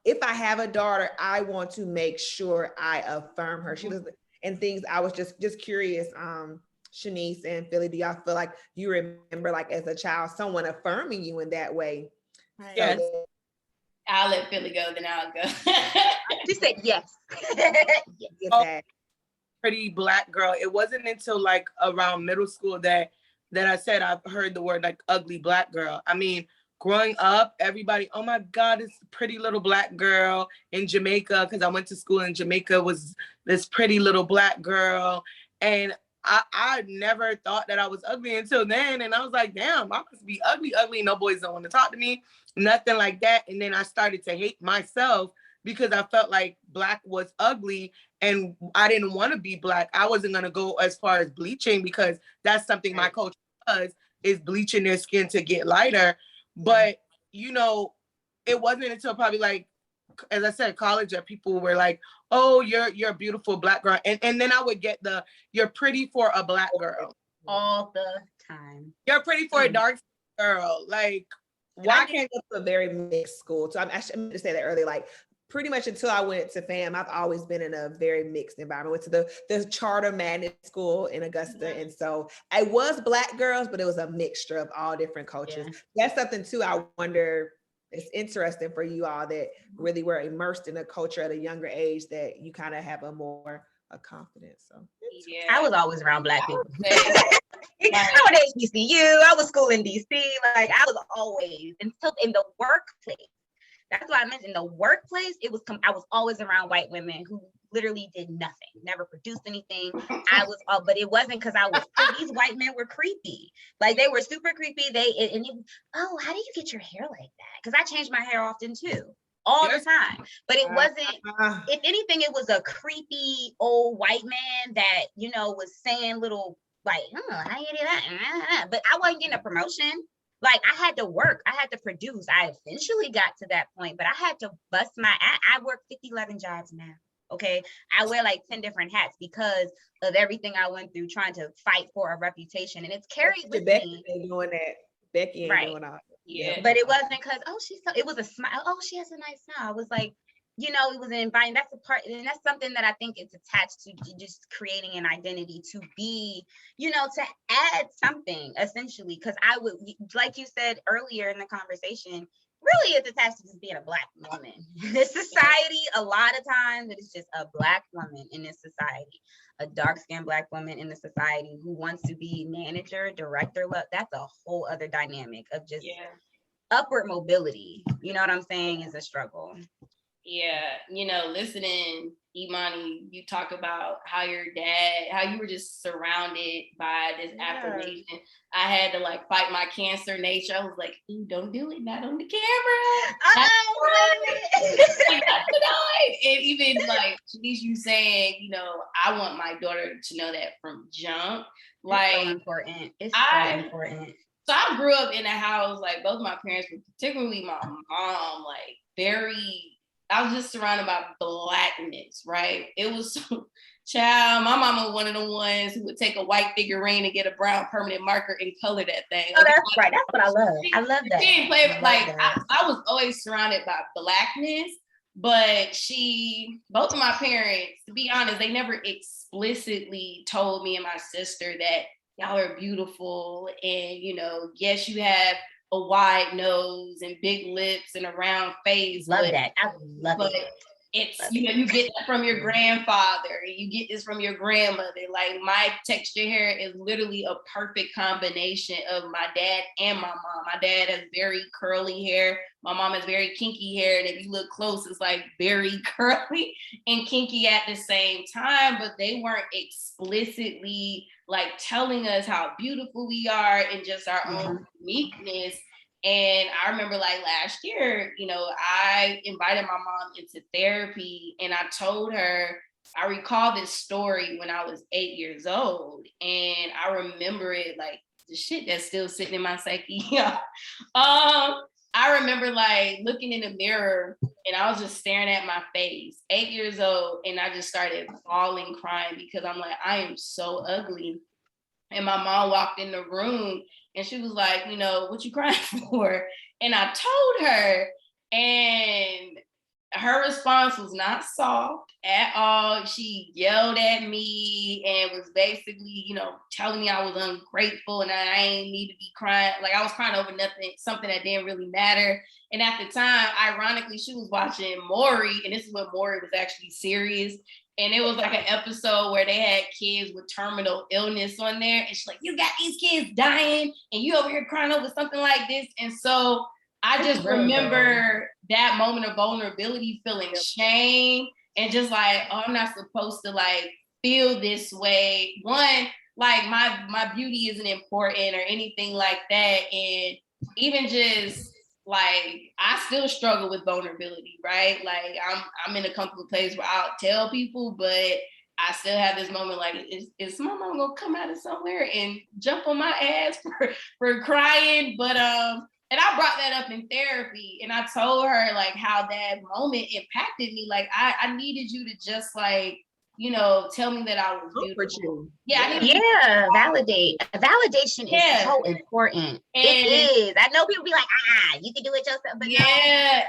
if I have a daughter, I want to make sure I affirm her. She was, and things. I was just curious, Shanice and Philly, do y'all feel like you remember, like as a child, someone affirming you in that way? Yes. So I'll let Philly go, then I'll go. She said yes. That. Pretty Black girl. It wasn't until like around middle school that I said I've heard the word like ugly Black girl. I mean, growing up, everybody, oh my God, it's pretty little Black girl in Jamaica, because I went to school in Jamaica, was this pretty little Black girl. And I never thought that I was ugly until then. And I was like, damn, I must be ugly. No boys don't want to talk to me, nothing like that. And then I started to hate myself because I felt like Black was ugly and I didn't want to be Black. I wasn't going to go as far as bleaching, because that's something my culture does, is bleaching their skin to get lighter. But, it wasn't until probably like, as I said, college, that people were like, oh, you're a beautiful Black girl. And then I would get you're pretty for a Black girl. All the time. You're pretty for a dark girl. Like, why can't go to a very mixed school? So I'm meant to say that earlier, like, pretty much until I went to FAM, I've always been in a very mixed environment. I went to the Charter Magnet School in Augusta. And so I was Black girls, but it was a mixture of all different cultures. That's something too, I wonder, it's interesting for you all that really were immersed in a culture at a younger age, that you kind of have a confidence. So I was always around Black people. I went to HBCU, I was school in DC, like I was always, until in the workplace. That's why I mentioned the workplace. I was always around white women who literally did nothing, never produced anything. But it wasn't because I was. These white men were creepy. Like, they were super creepy. How do you get your hair like that? Because I changed my hair often too, all the time. But it wasn't. If anything, it was a creepy old white man that was saying little like, how you do that? But I wasn't getting a promotion. Like, I had to work, I had to produce. I eventually got to that point, but I had to bust I work 11 jobs now. Okay. I wear like 10 different hats because of everything I went through trying to fight for a reputation. And it's carried with me. Doing that. Becky ain't doing all. Yeah. But it wasn't because, it was a smile. Oh, she has a nice smile. I was like, it was inviting. That's a part, and that's something that I think is attached to just creating an identity to be, to add something essentially. Because I would, like you said earlier in the conversation, really it's attached to just being a Black woman. This society, a lot of times, it's just a Black woman in this society, a dark-skinned Black woman in the society who wants to be manager, director. That's a whole other dynamic of just upward mobility. You know what I'm saying? Is a struggle. Yeah, listening, Imani, you talk about how you were just surrounded by this affirmation. I had to like fight my Cancer nature. I was like, ooh, don't do it, not on the camera. And even like you saying, I want my daughter to know that from jump. Like, it's so important. It's so important. So I grew up in a house, like both my parents, but particularly my mom, like very I was just surrounded by blackness, right? It was, child, my mama one of the ones who would take a white figurine and get a brown permanent marker and color that thing. Oh, that's right. That's what I love. I love that. She didn't play, like, that. I was always surrounded by blackness, but both of my parents, to be honest, they never explicitly told me and my sister that y'all are beautiful and, you know, yes, you have a wide nose and big lips and a round face. Love that. I love it. It's, you know, you get that from your grandfather, you get this from your grandmother. Like, my texture hair is literally a perfect combination of my dad and my mom. My dad has very curly hair. My mom has very kinky hair. And if you look close, it's like very curly and kinky at the same time, but they weren't explicitly like telling us how beautiful we are and just our own uniqueness. And I remember, like, last year, you know, I invited my mom into therapy and I told her, I recall this story when I was 8 years old. And I remember it like the shit that's still sitting in my psyche. I remember like looking in the mirror and I was just staring at my face, 8 years old. And I just started bawling, crying because I'm like, I am so ugly. And my mom walked in the room and she was like, you know, what you crying for? And I told her, and her response was not soft at all. She yelled at me and was basically, you know, telling me I was ungrateful and I ain't need to be crying. Like, I was crying over nothing, something that didn't really matter. And at the time, ironically, she was watching Maury, and this is when Maury was actually serious. And it was like an episode where they had kids with terminal illness on there. And she's like, you got these kids dying and you over here crying over something like this. And so I just remember that moment of vulnerability, feeling shame and just like, oh, I'm not supposed to like feel this way. One, like my beauty isn't important or anything like that. And even just like, I still struggle with vulnerability, right? Like, I'm in a comfortable place where I'll tell people, but I still have this moment like, is my mom gonna come out of somewhere and jump on my ass for crying? But and I brought that up in therapy, and I told her like how that moment impacted me. Like, I needed you to just like, you know, tell me that I was beautiful. Validate. Validation is so important. And it is. I know people be like, you can do it yourself. But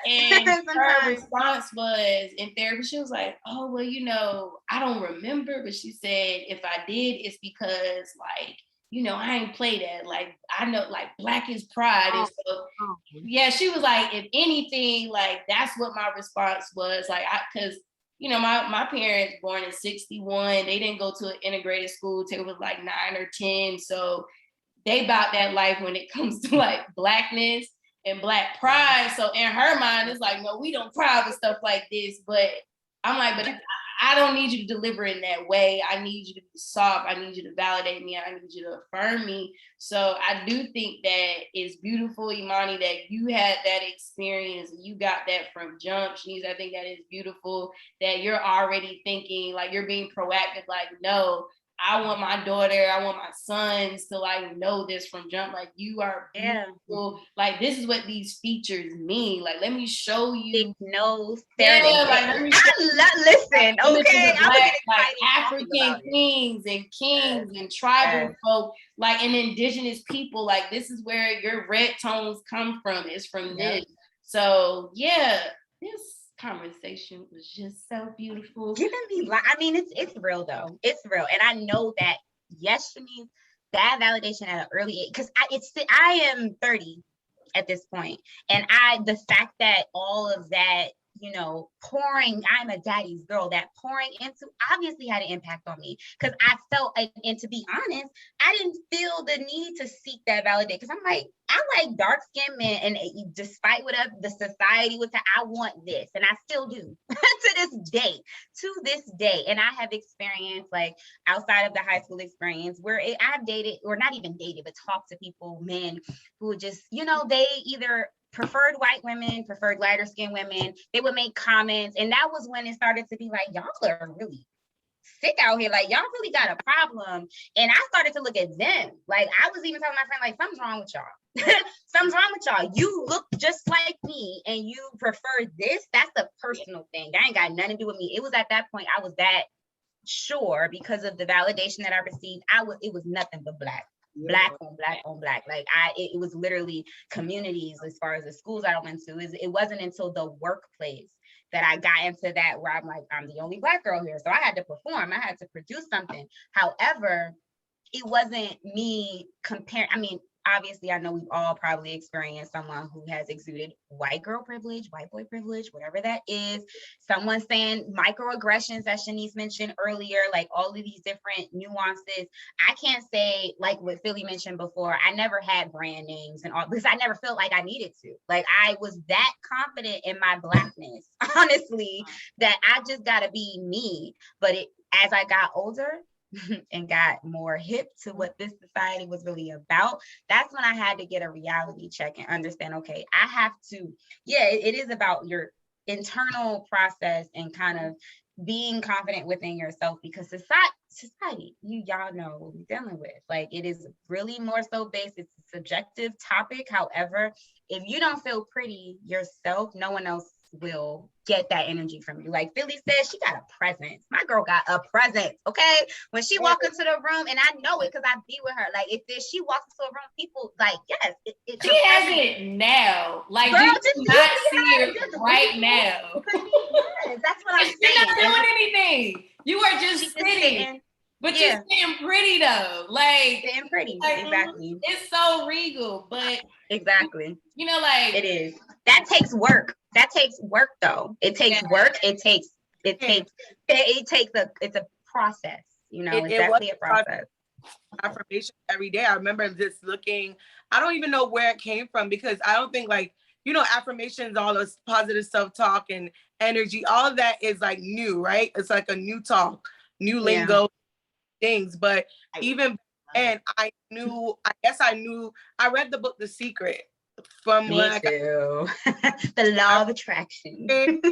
and her response was in therapy, she was like, oh, well, you know, I don't remember. But she said, if I did, it's because like, you know, I ain't play that. Like, I know, like, Black is pride. And so, yeah, she was like, if anything, like, that's what my response was. Like, because, you know, my parents born in 61, they didn't go to an integrated school till it was like 9 or 10. So they about that life when it comes to like Blackness and Black pride. So in her mind, it's like, no, we don't cry over stuff like this. But I'm like, but I don't need you to deliver in that way. I need you to be soft. I need you to validate me. I need you to affirm me. So I do think that it's beautiful, Imani, that you had that experience. You got that from jump. Shanice, I think that is beautiful that you're already thinking, like, you're being proactive, like, no, I want my daughter, I want my sons to like know this from jump. Like, you are beautiful. Like, this is what these features mean. Like, let me show you. Nose. Listen, okay. Like African queens and kings and tribal folk, like, and indigenous people. Like, this is where your red tones come from. It's from this. So yeah, this conversation was just so beautiful. Giving me, I mean, it's real though. It's real, and I know that. Yes, Shanice, that validation at an early age, because I am 30 at this point, and the fact that all of that, you know, pouring, I'm a daddy's girl, that pouring into obviously had an impact on me, because I felt, and to be honest, I didn't feel the need to seek that validation, because I'm like, I like dark-skinned men, and despite what the society would say, I want this, and I still do to this day. And I have experienced, like, outside of the high school experience, where I've dated, or not even dated, but talked to people, men, who just, you know, they either preferred white women, preferred lighter skinned women. They would make comments, and that was when it started to be like, y'all are really sick out here. Like, y'all really got a problem. And I started to look at them. Like, I was even telling my friend, like, something's wrong with y'all. Something's wrong with y'all. You look just like me. me and you prefer this, that's a personal thing. That ain't got nothing to do with me. It was at that point I was that sure because of the validation that I received. It was nothing but black on black on black. Like it was literally communities as far as the schools I went to. It wasn't until the workplace that I got into that where I'm like, I'm the only black girl here. So I had to perform, I had to produce something. However, it wasn't me comparing. I mean, obviously, I know we've all probably experienced someone who has exuded white girl privilege, white boy privilege, whatever that is. Someone saying microaggressions that Shanice mentioned earlier, like all of these different nuances. I can't say, like what Philly mentioned before, I never had brand names and all, because I never felt like I needed to. Like I was that confident in my blackness, honestly, that I just got to be me. But as I got older, and got more hip to what this society was really about, that's when I had to get a reality check and understand, okay, I have to, it is about your internal process and kind of being confident within yourself, because society, y'all know what we're dealing with. Like it is really more so based, it's a subjective topic. However, if you don't feel pretty yourself, no one else will get that energy from you. Like Philly says, she got a presence. My girl got a presence, okay? When she walk into the room, and I know it because I be with her. Like if she walks into a room, people like, yes, she has it now. Like, girl, do you not see it right now? Yes, that's what I'm saying. You're not doing anything. You are just sitting. But you're sitting pretty though. Like sitting pretty, like, exactly. It's so regal, but exactly. You know, like it is. That takes work. That takes work though. It takes work. It's a process, you know, it's definitely a process. Affirmation every day. I remember just looking, I don't even know where it came from, because I don't think, like, you know, affirmations, all this positive self-talk and energy, all of that is like new, right? It's like a new talk, new lingo things. But even and I read the book The Secret from Me too. The law of attraction. And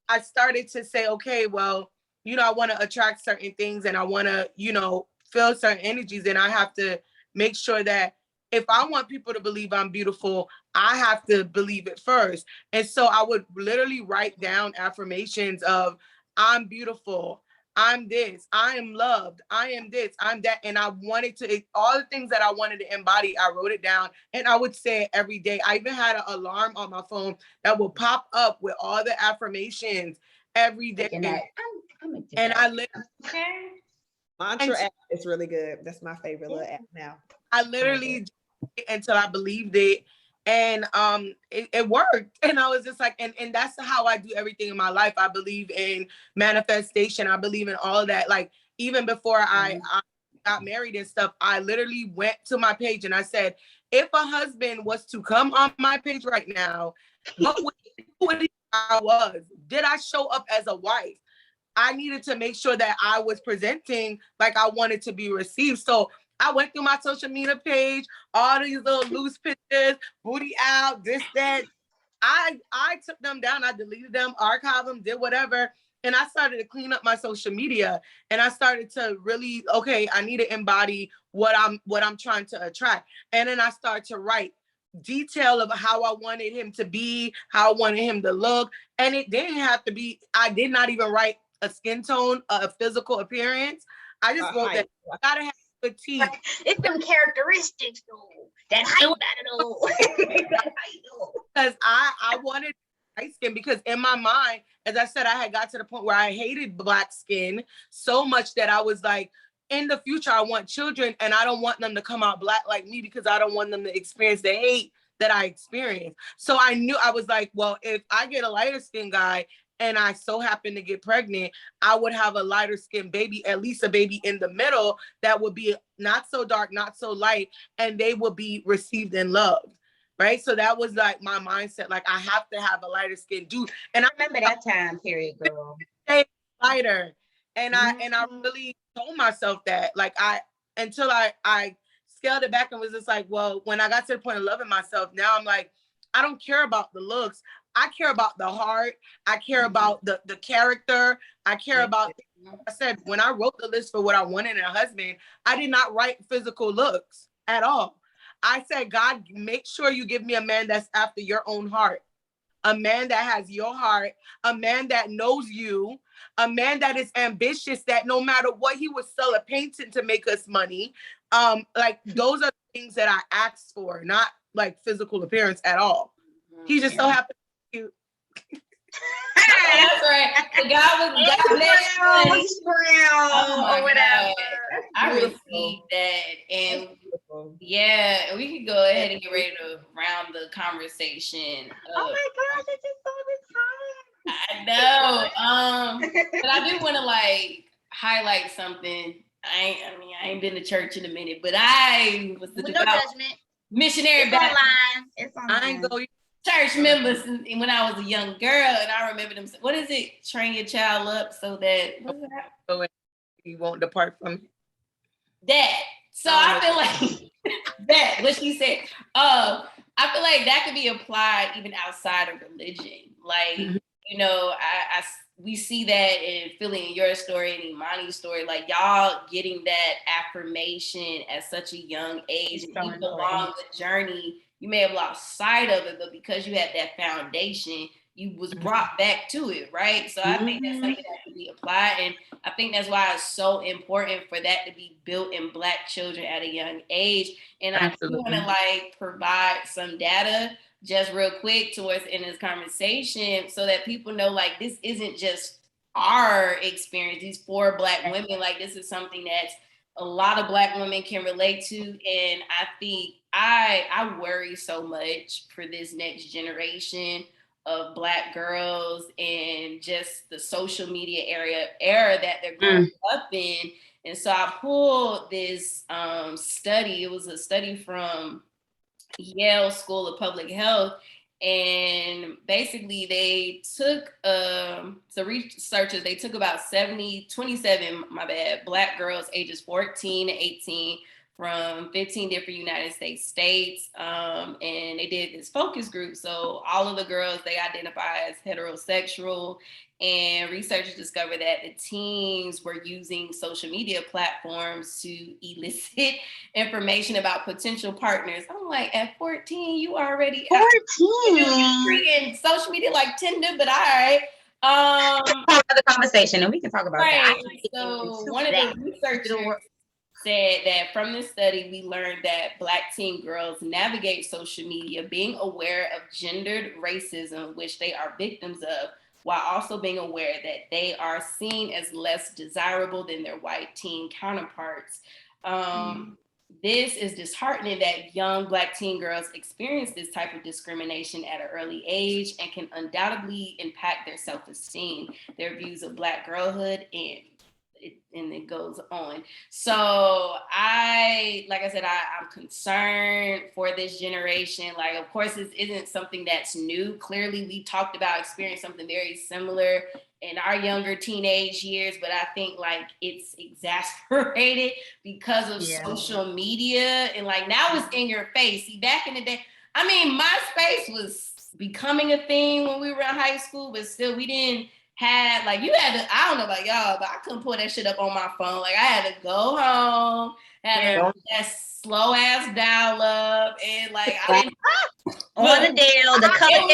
I started to say, okay, well, you know, I want to attract certain things and I want to, you know, feel certain energies, and I have to make sure that if I want people to believe I'm beautiful, I have to believe it first. And so I would literally write down affirmations of I'm beautiful, I'm this, I am loved, I am this, I'm that. And I wanted to, all the things that I wanted to embody, I wrote it down and I would say it every day. I even had an alarm on my phone that would pop up with all the affirmations every day. And I literally, Mantra app is really good. That's my favorite little app now. I literally until I believed it. And it worked. And I was just like, and that's how I do everything in my life. I believe in manifestation. I believe in all of that. Like even before I got married and stuff, I literally went to my page and I said, if a husband was to come on my page right now, what would I was? Did I show up as a wife? I needed to make sure that I was presenting like I wanted to be received. So I went through my social media page, all these little loose pictures, booty out, this, that. I took them down, I deleted them, archived them, did whatever. And I started to clean up my social media. And I started to really, okay, I need to embody what I'm trying to attract. And then I started to write detail of how I wanted him to be, how I wanted him to look. And it didn't have to be, I did not even write a skin tone, a physical appearance. I just wrote that I gotta have good teeth. It's them characteristics though. That height battle. Because I wanted light skin, because in my mind, as I said, I had got to the point where I hated black skin so much that I was like, in the future, I want children and I don't want them to come out black like me, because I don't want them to experience the hate that I experienced. So I knew, I was like, well, if I get a lighter skin guy and I so happen to get pregnant, I would have a lighter skinned baby, at least a baby in the middle that would be not so dark, not so light, and they would be received and loved, right? So that was like my mindset, like I have to have a lighter skinned dude. And I remember that time period, girl. Lighter. And I really told myself that, like until I scaled it back and was just like, well, when I got to the point of loving myself, now I'm like, I don't care about the looks. I care about the heart. I care about the character. I care about, like I said, when I wrote the list for what I wanted in a husband, I did not write physical looks at all. I said, God, make sure you give me a man that's after your own heart. A man that has your heart, a man that knows you, a man that is ambitious, that no matter what, he would sell a painting to make us money. Like those are the things that I asked for, not like physical appearance at all. He just so happened to be cute. That's right. The God bless you. Oh my or whatever. God. I received that. And yeah, we could go ahead and get ready to round the conversation. Oh my gosh, it's just so exciting. I know. But I do want to like highlight something. I ain't been to church in a minute, but I was the No devout judgment. missionary It's Baptist online. It's online. I ain't go. church members when I was a young girl, and I remember them. What is it? Train your child up so that So he won't depart from that. So I feel like that. What she said. I feel like that could be applied even outside of religion. Like you know, we see that and feeling in your story and Imani's story, like y'all getting that affirmation at such a young age, and even along the journey, you may have lost sight of it, but because you had that foundation, you was brought back to it, right? So I think that's something that can be applied, and I think that's why it's so important for that to be built in Black children at a young age. And I do want to like provide some data just real quick towards the end of this conversation so that people know like this isn't just our experience, these 4 Black women, like this is something that a lot of Black women can relate to. And I think I worry so much for this next generation of Black girls and just the social media era that they're growing up in. And so I pulled this study. It was a study from Yale School of Public Health, and basically they took the researchers, they took about 27 Black girls ages 14 to 18 from 15 different United States, and they did this focus group. So all of the girls, they identify as heterosexual, and researchers discovered that the teens were using social media platforms to elicit information about potential partners. I'm like, at 14, you already 14 social media like Tinder, but all right. Another conversation, and we can talk about that. So one of the researchers said that from this study, we learned that Black teen girls navigate social media being aware of gendered racism, which they are victims of, while also being aware that they are seen as less desirable than their white teen counterparts. This is disheartening that young Black teen girls experience this type of discrimination at an early age and can undoubtedly impact their self-esteem, their views of Black girlhood, and it goes on. So like I said, I'm concerned for this generation. Like, of course, this isn't something that's new. Clearly, we talked about experiencing something very similar in our younger teenage years, but I think like it's exasperated because of social media, and like now it's in your face. See, back in the day, I mean, MySpace was becoming a thing when we were in high school, but still we didn't have, like, you had to, I don't know about y'all, but I couldn't pull that shit up on my phone. Like, I had to go home, had that slow ass dial up, and like I didn't on the Dale, the color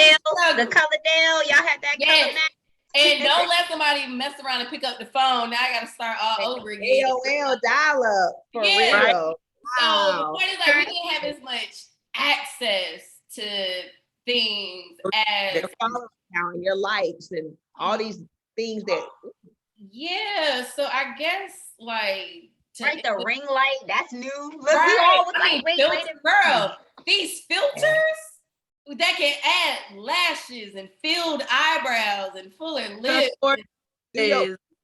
Dale, y'all had that color match. And don't let somebody mess around and pick up the phone. Now I gotta start all over again. AOL dial up for real. So the point is like we didn't have as much access to things as your follow count and your likes and all these things that. Yeah, so I guess like the ring light, that's new. Look, we all was like, wait, girl, these filters that can add lashes and filled eyebrows and fuller lips.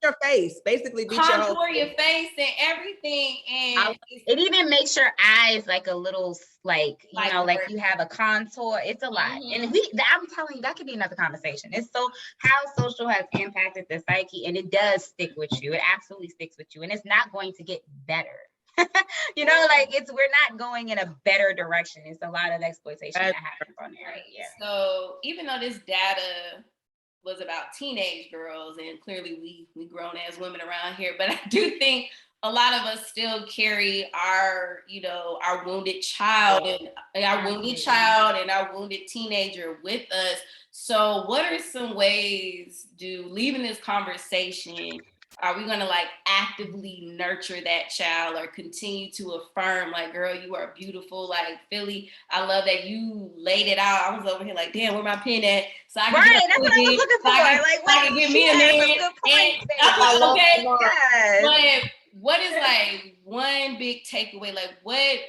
Your face, basically beat your whole your face and everything, and it even makes your eyes like a little like you know, like you have a contour. It's a lot, and I'm telling you, that could be another conversation. It's so how social has impacted the psyche, and it does stick with you. It absolutely sticks with you, and it's not going to get better. You know, like we're not going in a better direction. It's a lot of exploitation that happens on there. Right. Yeah. So even though this data was about teenage girls, and clearly we grown as women around here, but I do think a lot of us still carry our, you know, our wounded child and our wounded child and our wounded teenager with us. So what are some ways leaving this conversation, are we gonna like actively nurture that child or continue to affirm like, girl, you are beautiful. Like Philly, I love that you laid it out. I was over here like, damn, where my pen at? So I can Right, that's what I was looking for. Like, I can get me a man. Okay. Yes. But what is like one big takeaway? Like, what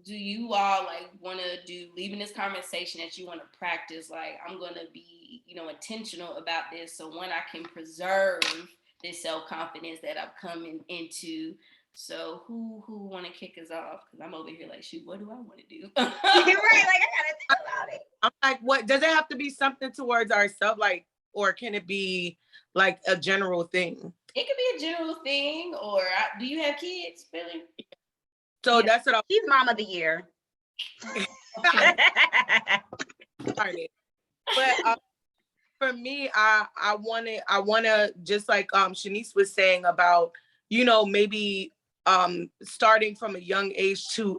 do you all like want to do? Leaving this conversation that you want to practice. Like, I'm gonna be, you know, intentional about this. So one, I can preserve this self confidence that I'm coming into. So who want to kick us off? Because I'm over here like, shoot, what do I want to do? Right, like I gotta think about it. I'm like, what does it have to be something towards ourselves, like, or can it be like a general thing? It could be a general thing, or do you have kids, Billy? So that's what She's mom of the year. started. But for me, I want to just like Shanice was saying about, you know, maybe starting from a young age to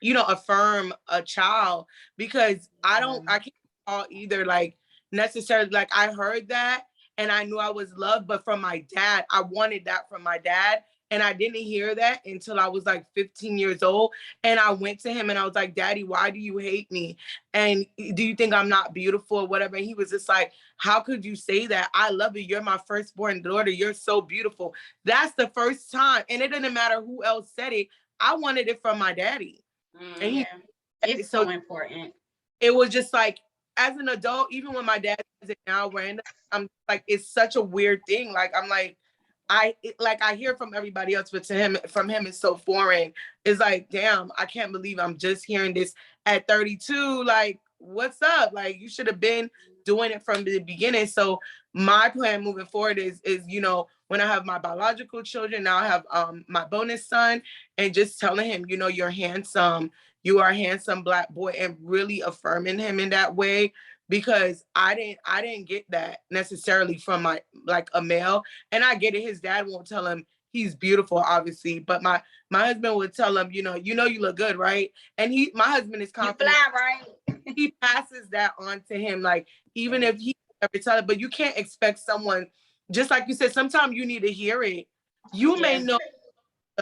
you know, affirm a child, because I can't call either like necessarily like I heard that and I knew I was loved, but from my dad, I wanted that from my dad. And I didn't hear that until I was like 15 years old. And I went to him and I was like, Daddy, why do you hate me? And do you think I'm not beautiful or whatever? And he was just like, how could you say that? I love you. You're my firstborn daughter. You're so beautiful. That's the first time. And it didn't matter who else said it. I wanted it from my daddy. And he, it's so important. It was just like, as an adult, even when my dad says it now, random, I'm like, it's such a weird thing. Like, I'm like, I hear from everybody else, but from him, it's so foreign. It's like, damn, I can't believe I'm just hearing this at 32. Like, what's up? Like, you should have been doing it from the beginning. So my plan moving forward is, you know, when I have my biological children, now I have my bonus son, and just telling him, you know, you're handsome. You are a handsome Black boy, and really affirming him in that way, because I didn't get that necessarily from my like a male. And I get it, his dad won't tell him he's beautiful, obviously, but my husband would tell him, you know, you look good, right? And my husband is confident. You fly, right? He passes that on to him, like, even if he never tell it, but you can't expect someone, just like you said, sometimes you need to hear it. You may know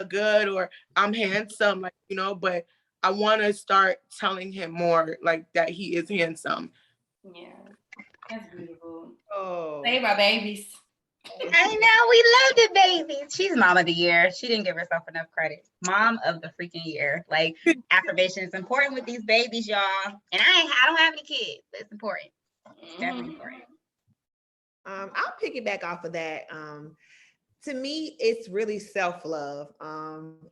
good or I'm handsome, like, you know, but I want to start telling him more like that he is handsome. Yeah, that's beautiful. Oh, Save our babies. I know, we love the babies. She's mom of the year. She didn't give herself enough credit. Mom of the freaking year. Like, affirmation is important with these babies, y'all. And I don't have any kids, but it's important. It's definitely important. I'll piggyback off of that. To me, it's really self-love.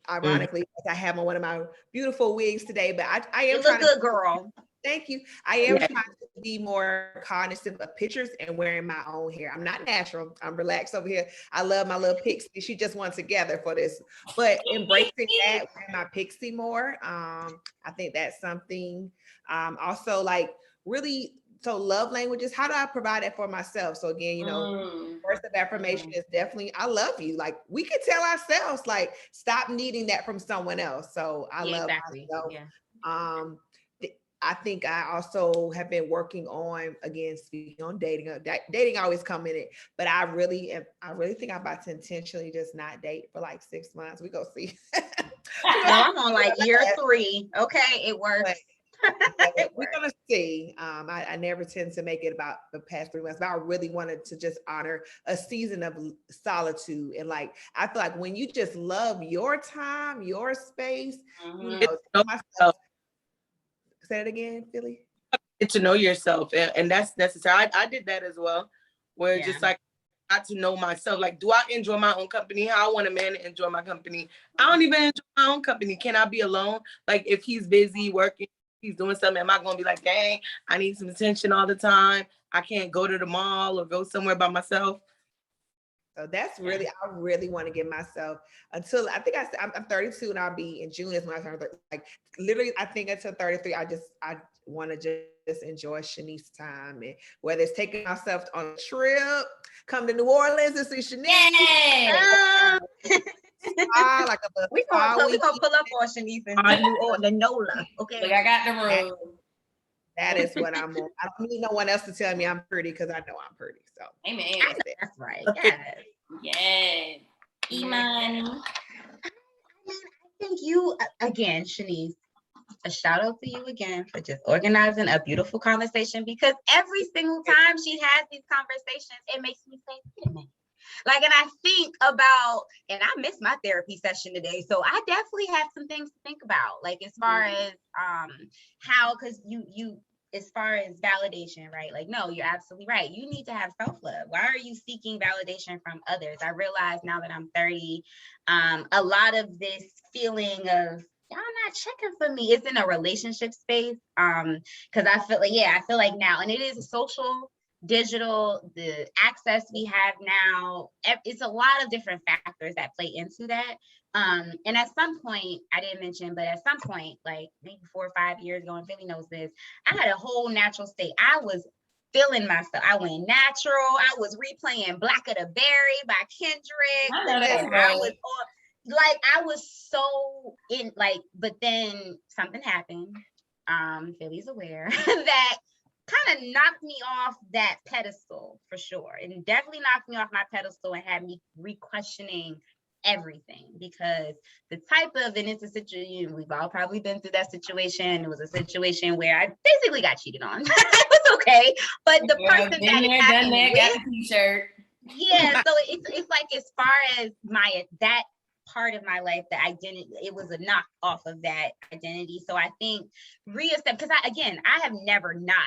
Ironically, I have on one of my beautiful wigs today, but I am trying to good girl. Thank you. I am trying to be more cognizant of pictures and wearing my own hair. I'm not natural. I'm relaxed over here. I love my little pixie. She just went together for this, but embracing that, wearing my pixie more. I think that's something. Also, like really. So love languages, how do I provide that for myself? So again, you know, first of affirmation is definitely, I love you. Like we could tell ourselves, like, stop needing that from someone else. So I love myself. Yeah. I think I also have been working on, again, speaking on dating. Dating always come in it, but I really think I'm about to intentionally just not date for like 6 months. We go see. I'm on like year 3. Okay, it works. We're gonna see. I never tend to make it about the past 3 months, but I really wanted to just honor a season of solitude. And like, I feel like when you just love your time, your space, you know, myself. Say it again, Philly. Get to know yourself, and that's necessary. I did that as well, where just like I got to know myself. Like, do I enjoy my own company? How I want a man to enjoy my company. I don't even enjoy my own company. Can I be alone? Like, if he's busy working, he's doing something, am I gonna be like, dang, I need some attention all the time? I can't go to the mall or go somewhere by myself. So that's really, I really want to give myself until I think I'm 32 and I'll be in June is when I turn 30. Like literally, I think until 33, I want to just enjoy Shanice's time, and whether it's taking myself on a trip, come to New Orleans and see Shanice. like a We gonna pull up on Shanice and the NOLA. Okay. Look, I got the room. That is what I'm on. I don't need no one else to tell me I'm pretty because I know I'm pretty. So Amen. That's right. Yes. Yes. Imani. I think you, again, Shanice, a shout out to you again for just organizing a beautiful conversation, because every single time she has these conversations, it makes me say, wait a minute. Like, and I think about, and I missed my therapy session today, so I definitely have some things to think about, like as far as how, because you as far as validation, right? Like, no, you're absolutely right. You need to have self-love. Why are you seeking validation from others? I realize now that I'm 30, a lot of this feeling of y'all not checking for me is in a relationship space. Because I feel like now, and it is a social, digital, the access we have now, it's a lot of different factors that play into that. And at some point, I didn't mention, but at some point, like maybe 4 or 5 years ago, and Billy knows this, I had a whole natural state. I was feeling myself. I went natural. I was replaying Black of the Berry by Kendrick. I know that's right. I was on, like, I was so in, like, but then something happened. Philly's aware that kind of knocked me off that pedestal for sure. And definitely knocked me off my pedestal and had me re-questioning everything, because the type of, and it's a situation, we've all probably been through that situation. It was a situation where I basically got cheated on. It was okay. But the person that it happened with, got the t-shirt. Yeah, so it's like, as far as that part of my life, the identity, it was a knock off of that identity. So I think reaccept, because I have never not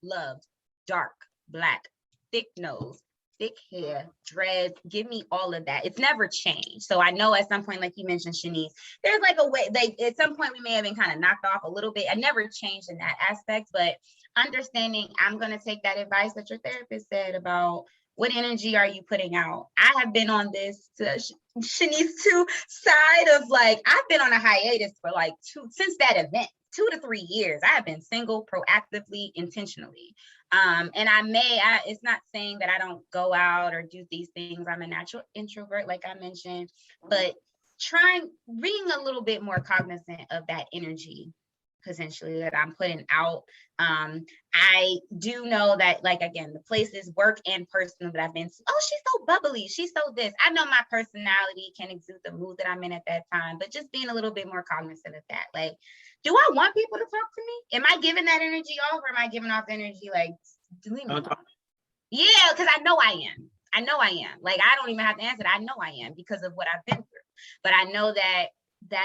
loved dark, Black, thick nose, thick hair, dreads, give me all of that. It's never changed. So I know at some point, like you mentioned, Shanice, there's like a way, at some point we may have been kind of knocked off a little bit. I never changed in that aspect, but understanding, I'm going to take that advice that your therapist said about what energy are you putting out? I have been on this, Shanice, too, side of, like, I've been on a hiatus for like since that event, 2 to 3 years. I have been single proactively, intentionally. And it's not saying that I don't go out or do these things. I'm a natural introvert, like I mentioned, but being a little bit more cognizant of that energy potentially that I'm putting out. I do know that, like, again, the places, work and personal, that I've been to, oh, she's so bubbly, she's so this. I know my personality can exude the mood that I'm in at that time, but just being a little bit more cognizant of that. Like, do I want people to talk to me? Am I giving that energy off, or am I giving off energy like, leave me alone? Yeah, because I know I am. Like, I don't even have to answer that. I know I am, because of what I've been through. But I know that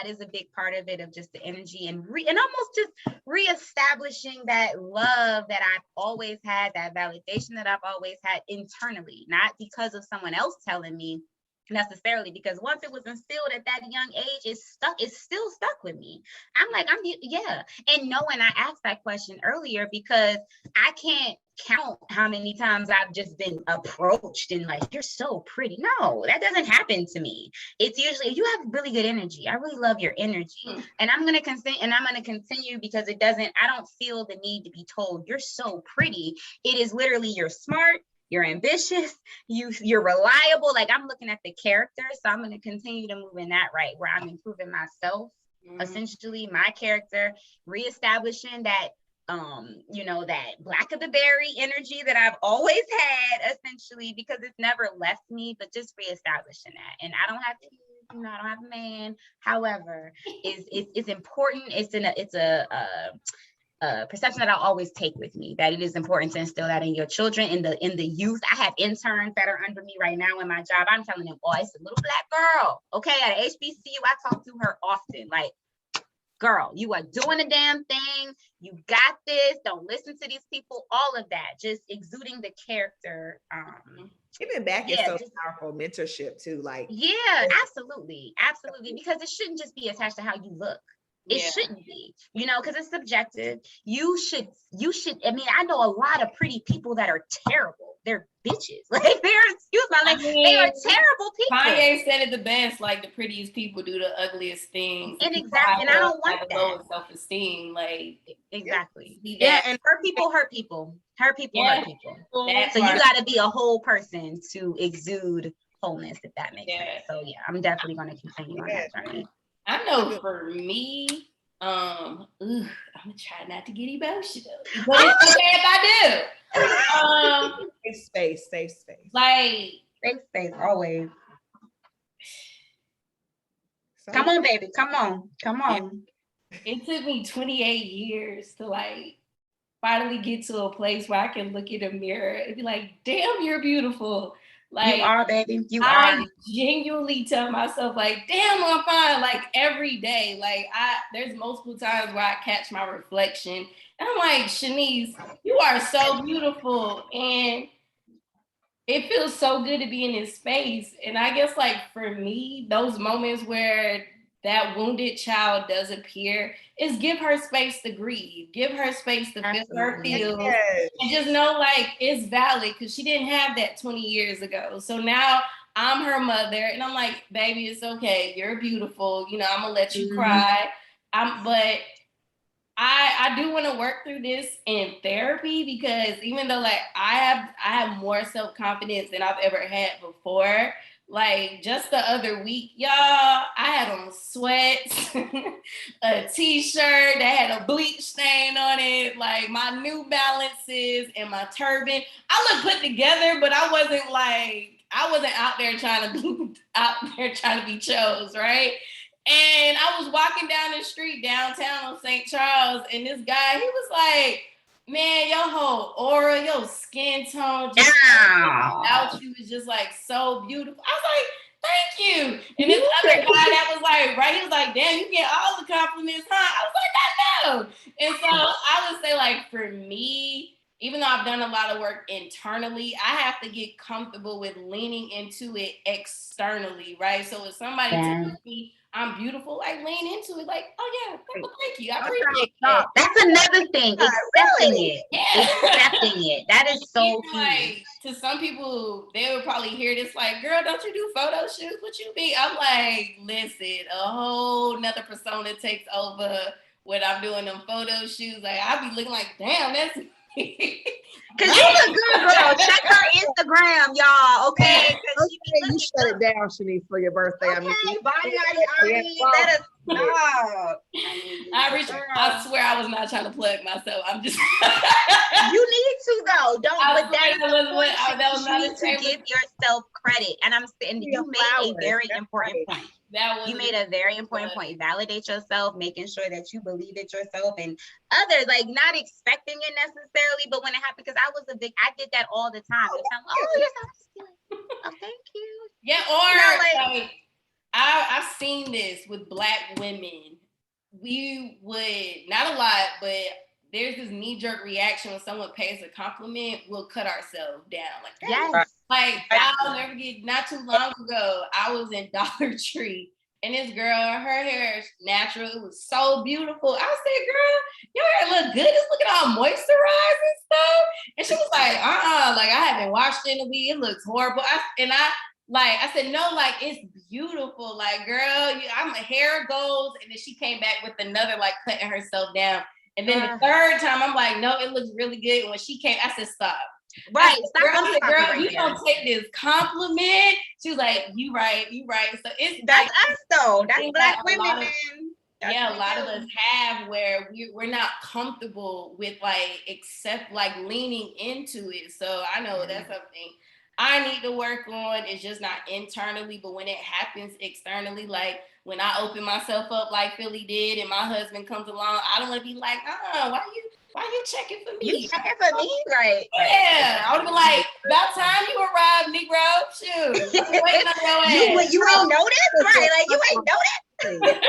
is a big part of it, of just the energy and almost just reestablishing that love that I've always had, that validation that I've always had internally, not because of someone else telling me necessarily, because once it was instilled at that young age, it's still stuck with me. I'm like, and knowing, I asked that question earlier because I can't count how many times I've just been approached and like, you're so pretty. No, that doesn't happen to me. It's usually, you have really good energy. I really love your energy. And I'm going to continue because I don't feel the need to be told you're so pretty. It is literally, you're smart, you're ambitious, you're reliable. Like, I'm looking at the character. So I'm going to continue to move in that right, where I'm improving myself, essentially my character, reestablishing that, that Black of the Berry energy that I've always had, essentially, because it's never left me, but just reestablishing that. And I don't have a man. However, it's important. It's a perception that I'll always take with me, that it is important to instill that in your children, in the youth. I have interns that are under me right now in my job. I'm telling them, oh, it's a little Black girl. Okay, at HBCU, I talk to her often. Like, girl, you are doing a damn thing. You got this. Don't listen to these people. All of that, just exuding the character. Giving back is so powerful. Mentorship too. Like, yeah, absolutely, because it shouldn't just be attached to how you look. It shouldn't be, because it's subjective. You should, I mean, I know a lot of pretty people that are terrible. They're bitches. Like, they are terrible people. Kanye said it the best, like, the prettiest people do the ugliest things. And exactly, and I don't want that. Low self-esteem, like, exactly. Yeah, and hurt people. Hurt people. So you got to be a whole person to exude wholeness, if that makes Yeah. sense. So yeah, I'm definitely going to continue on that journey. I know for me, I'm gonna try not to get emotional, but it's okay if I do. Safe space, safe space. Like, Safe space, always. So, Come on, baby. Come on. it took me 28 years to like finally get to a place where I can look in a mirror and be like, damn, you're beautiful. Like, You are, baby. You I are. genuinely tell myself, like, damn, I'm fine. Like every day. Like there's multiple times where I catch my reflection. And I'm like, Shanice, you are so beautiful. And it feels so good to be in this space. And I guess like for me, those moments where that wounded child does appear is give her space to grieve, give her space to feel her feels, and just know like it's valid because she didn't have that 20 years ago. So now I'm her mother and I'm like, baby, it's okay. You're beautiful. You know, I'm gonna let you cry. But I do want to work through this in therapy because even though like I have more self-confidence than I've ever had before. Like just the other week, y'all, I had on sweats, a t-shirt that had a bleach stain on it, like my New Balances and my turban. I look put together, but I wasn't out there trying to be chose, right? And I was walking down the street downtown on St. Charles, and this guy, he was like, man, your whole aura, your skin tone, just about you is just like so beautiful. I was like, thank you. And this other guy that was like, right, he was like, damn, you get all the compliments, huh? I was like, I know. And so I would say like for me, even though I've done a lot of work internally, I have to get comfortable with leaning into it externally, right? So if somebody tells me I'm beautiful, like lean into it, like, oh yeah, well, thank you. I appreciate that. That's another thing. Accepting it. Yeah. Accepting it. That is so key. Like to some people, they would probably hear this like, girl, don't you do photo shoots? What you be? I'm like, listen, a whole nother persona takes over when I'm doing them photo shoots. Like I be looking like, damn, that's Because you look good, girl. Check her Instagram, y'all. Okay. You shut it down, Shanice, for your birthday. Okay, body let us stop. I swear I was not trying to plug myself. I'm just You need to though. Don't I but that was you need to give yourself credit. And I'm saying you made a very important point. You made a very important point. Validate yourself, making sure that you believe it yourself and others, like not expecting it necessarily, but when it happened, because I did that all the time. Oh, you're so cute. Oh, thank you. Yeah, or like I've seen this with Black women. We would, not a lot, but there's this knee-jerk reaction when someone pays a compliment, we'll cut ourselves down. Like, yes. Like I'll never get, not too long ago, I was in Dollar Tree and this girl, her hair is natural. It was so beautiful. I said, girl, your hair look good. It's looking all moisturized and stuff. And she was like, like I haven't washed it in a week. It looks horrible. I said, no, like it's beautiful. Like, girl, my hair goes. And then she came back with another, like cutting herself down. And then the third time, I'm like, no, it looks really good. And when she came, I said, stop. Right. Girl, you don't take this compliment. She was like, you right. So it's that's like, us though. That's Black women, man. A lot of us have where we're not comfortable with like leaning into it. So I know that's something I need to work on. It's just not internally, but when it happens externally, like when I open myself up like Philly did and my husband comes along, I don't want to be like, why you checking for me? You checking for me, right? Yeah, I would be like, about time you arrived, Negro. Shoot, I'm waiting on your ass. You ain't noticed, right? Like you ain't noticed.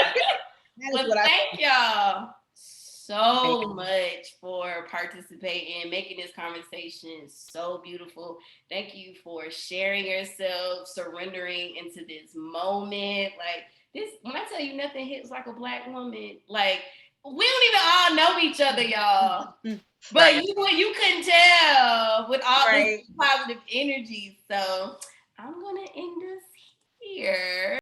Well, thank y'all so much for participating, making this conversation so beautiful. Thank you for sharing yourself, surrendering into this moment. Like this, when I tell you nothing hits like a Black woman, like we don't even all know each other, y'all. But you couldn't tell with all this positive energy. So I'm gonna end this here.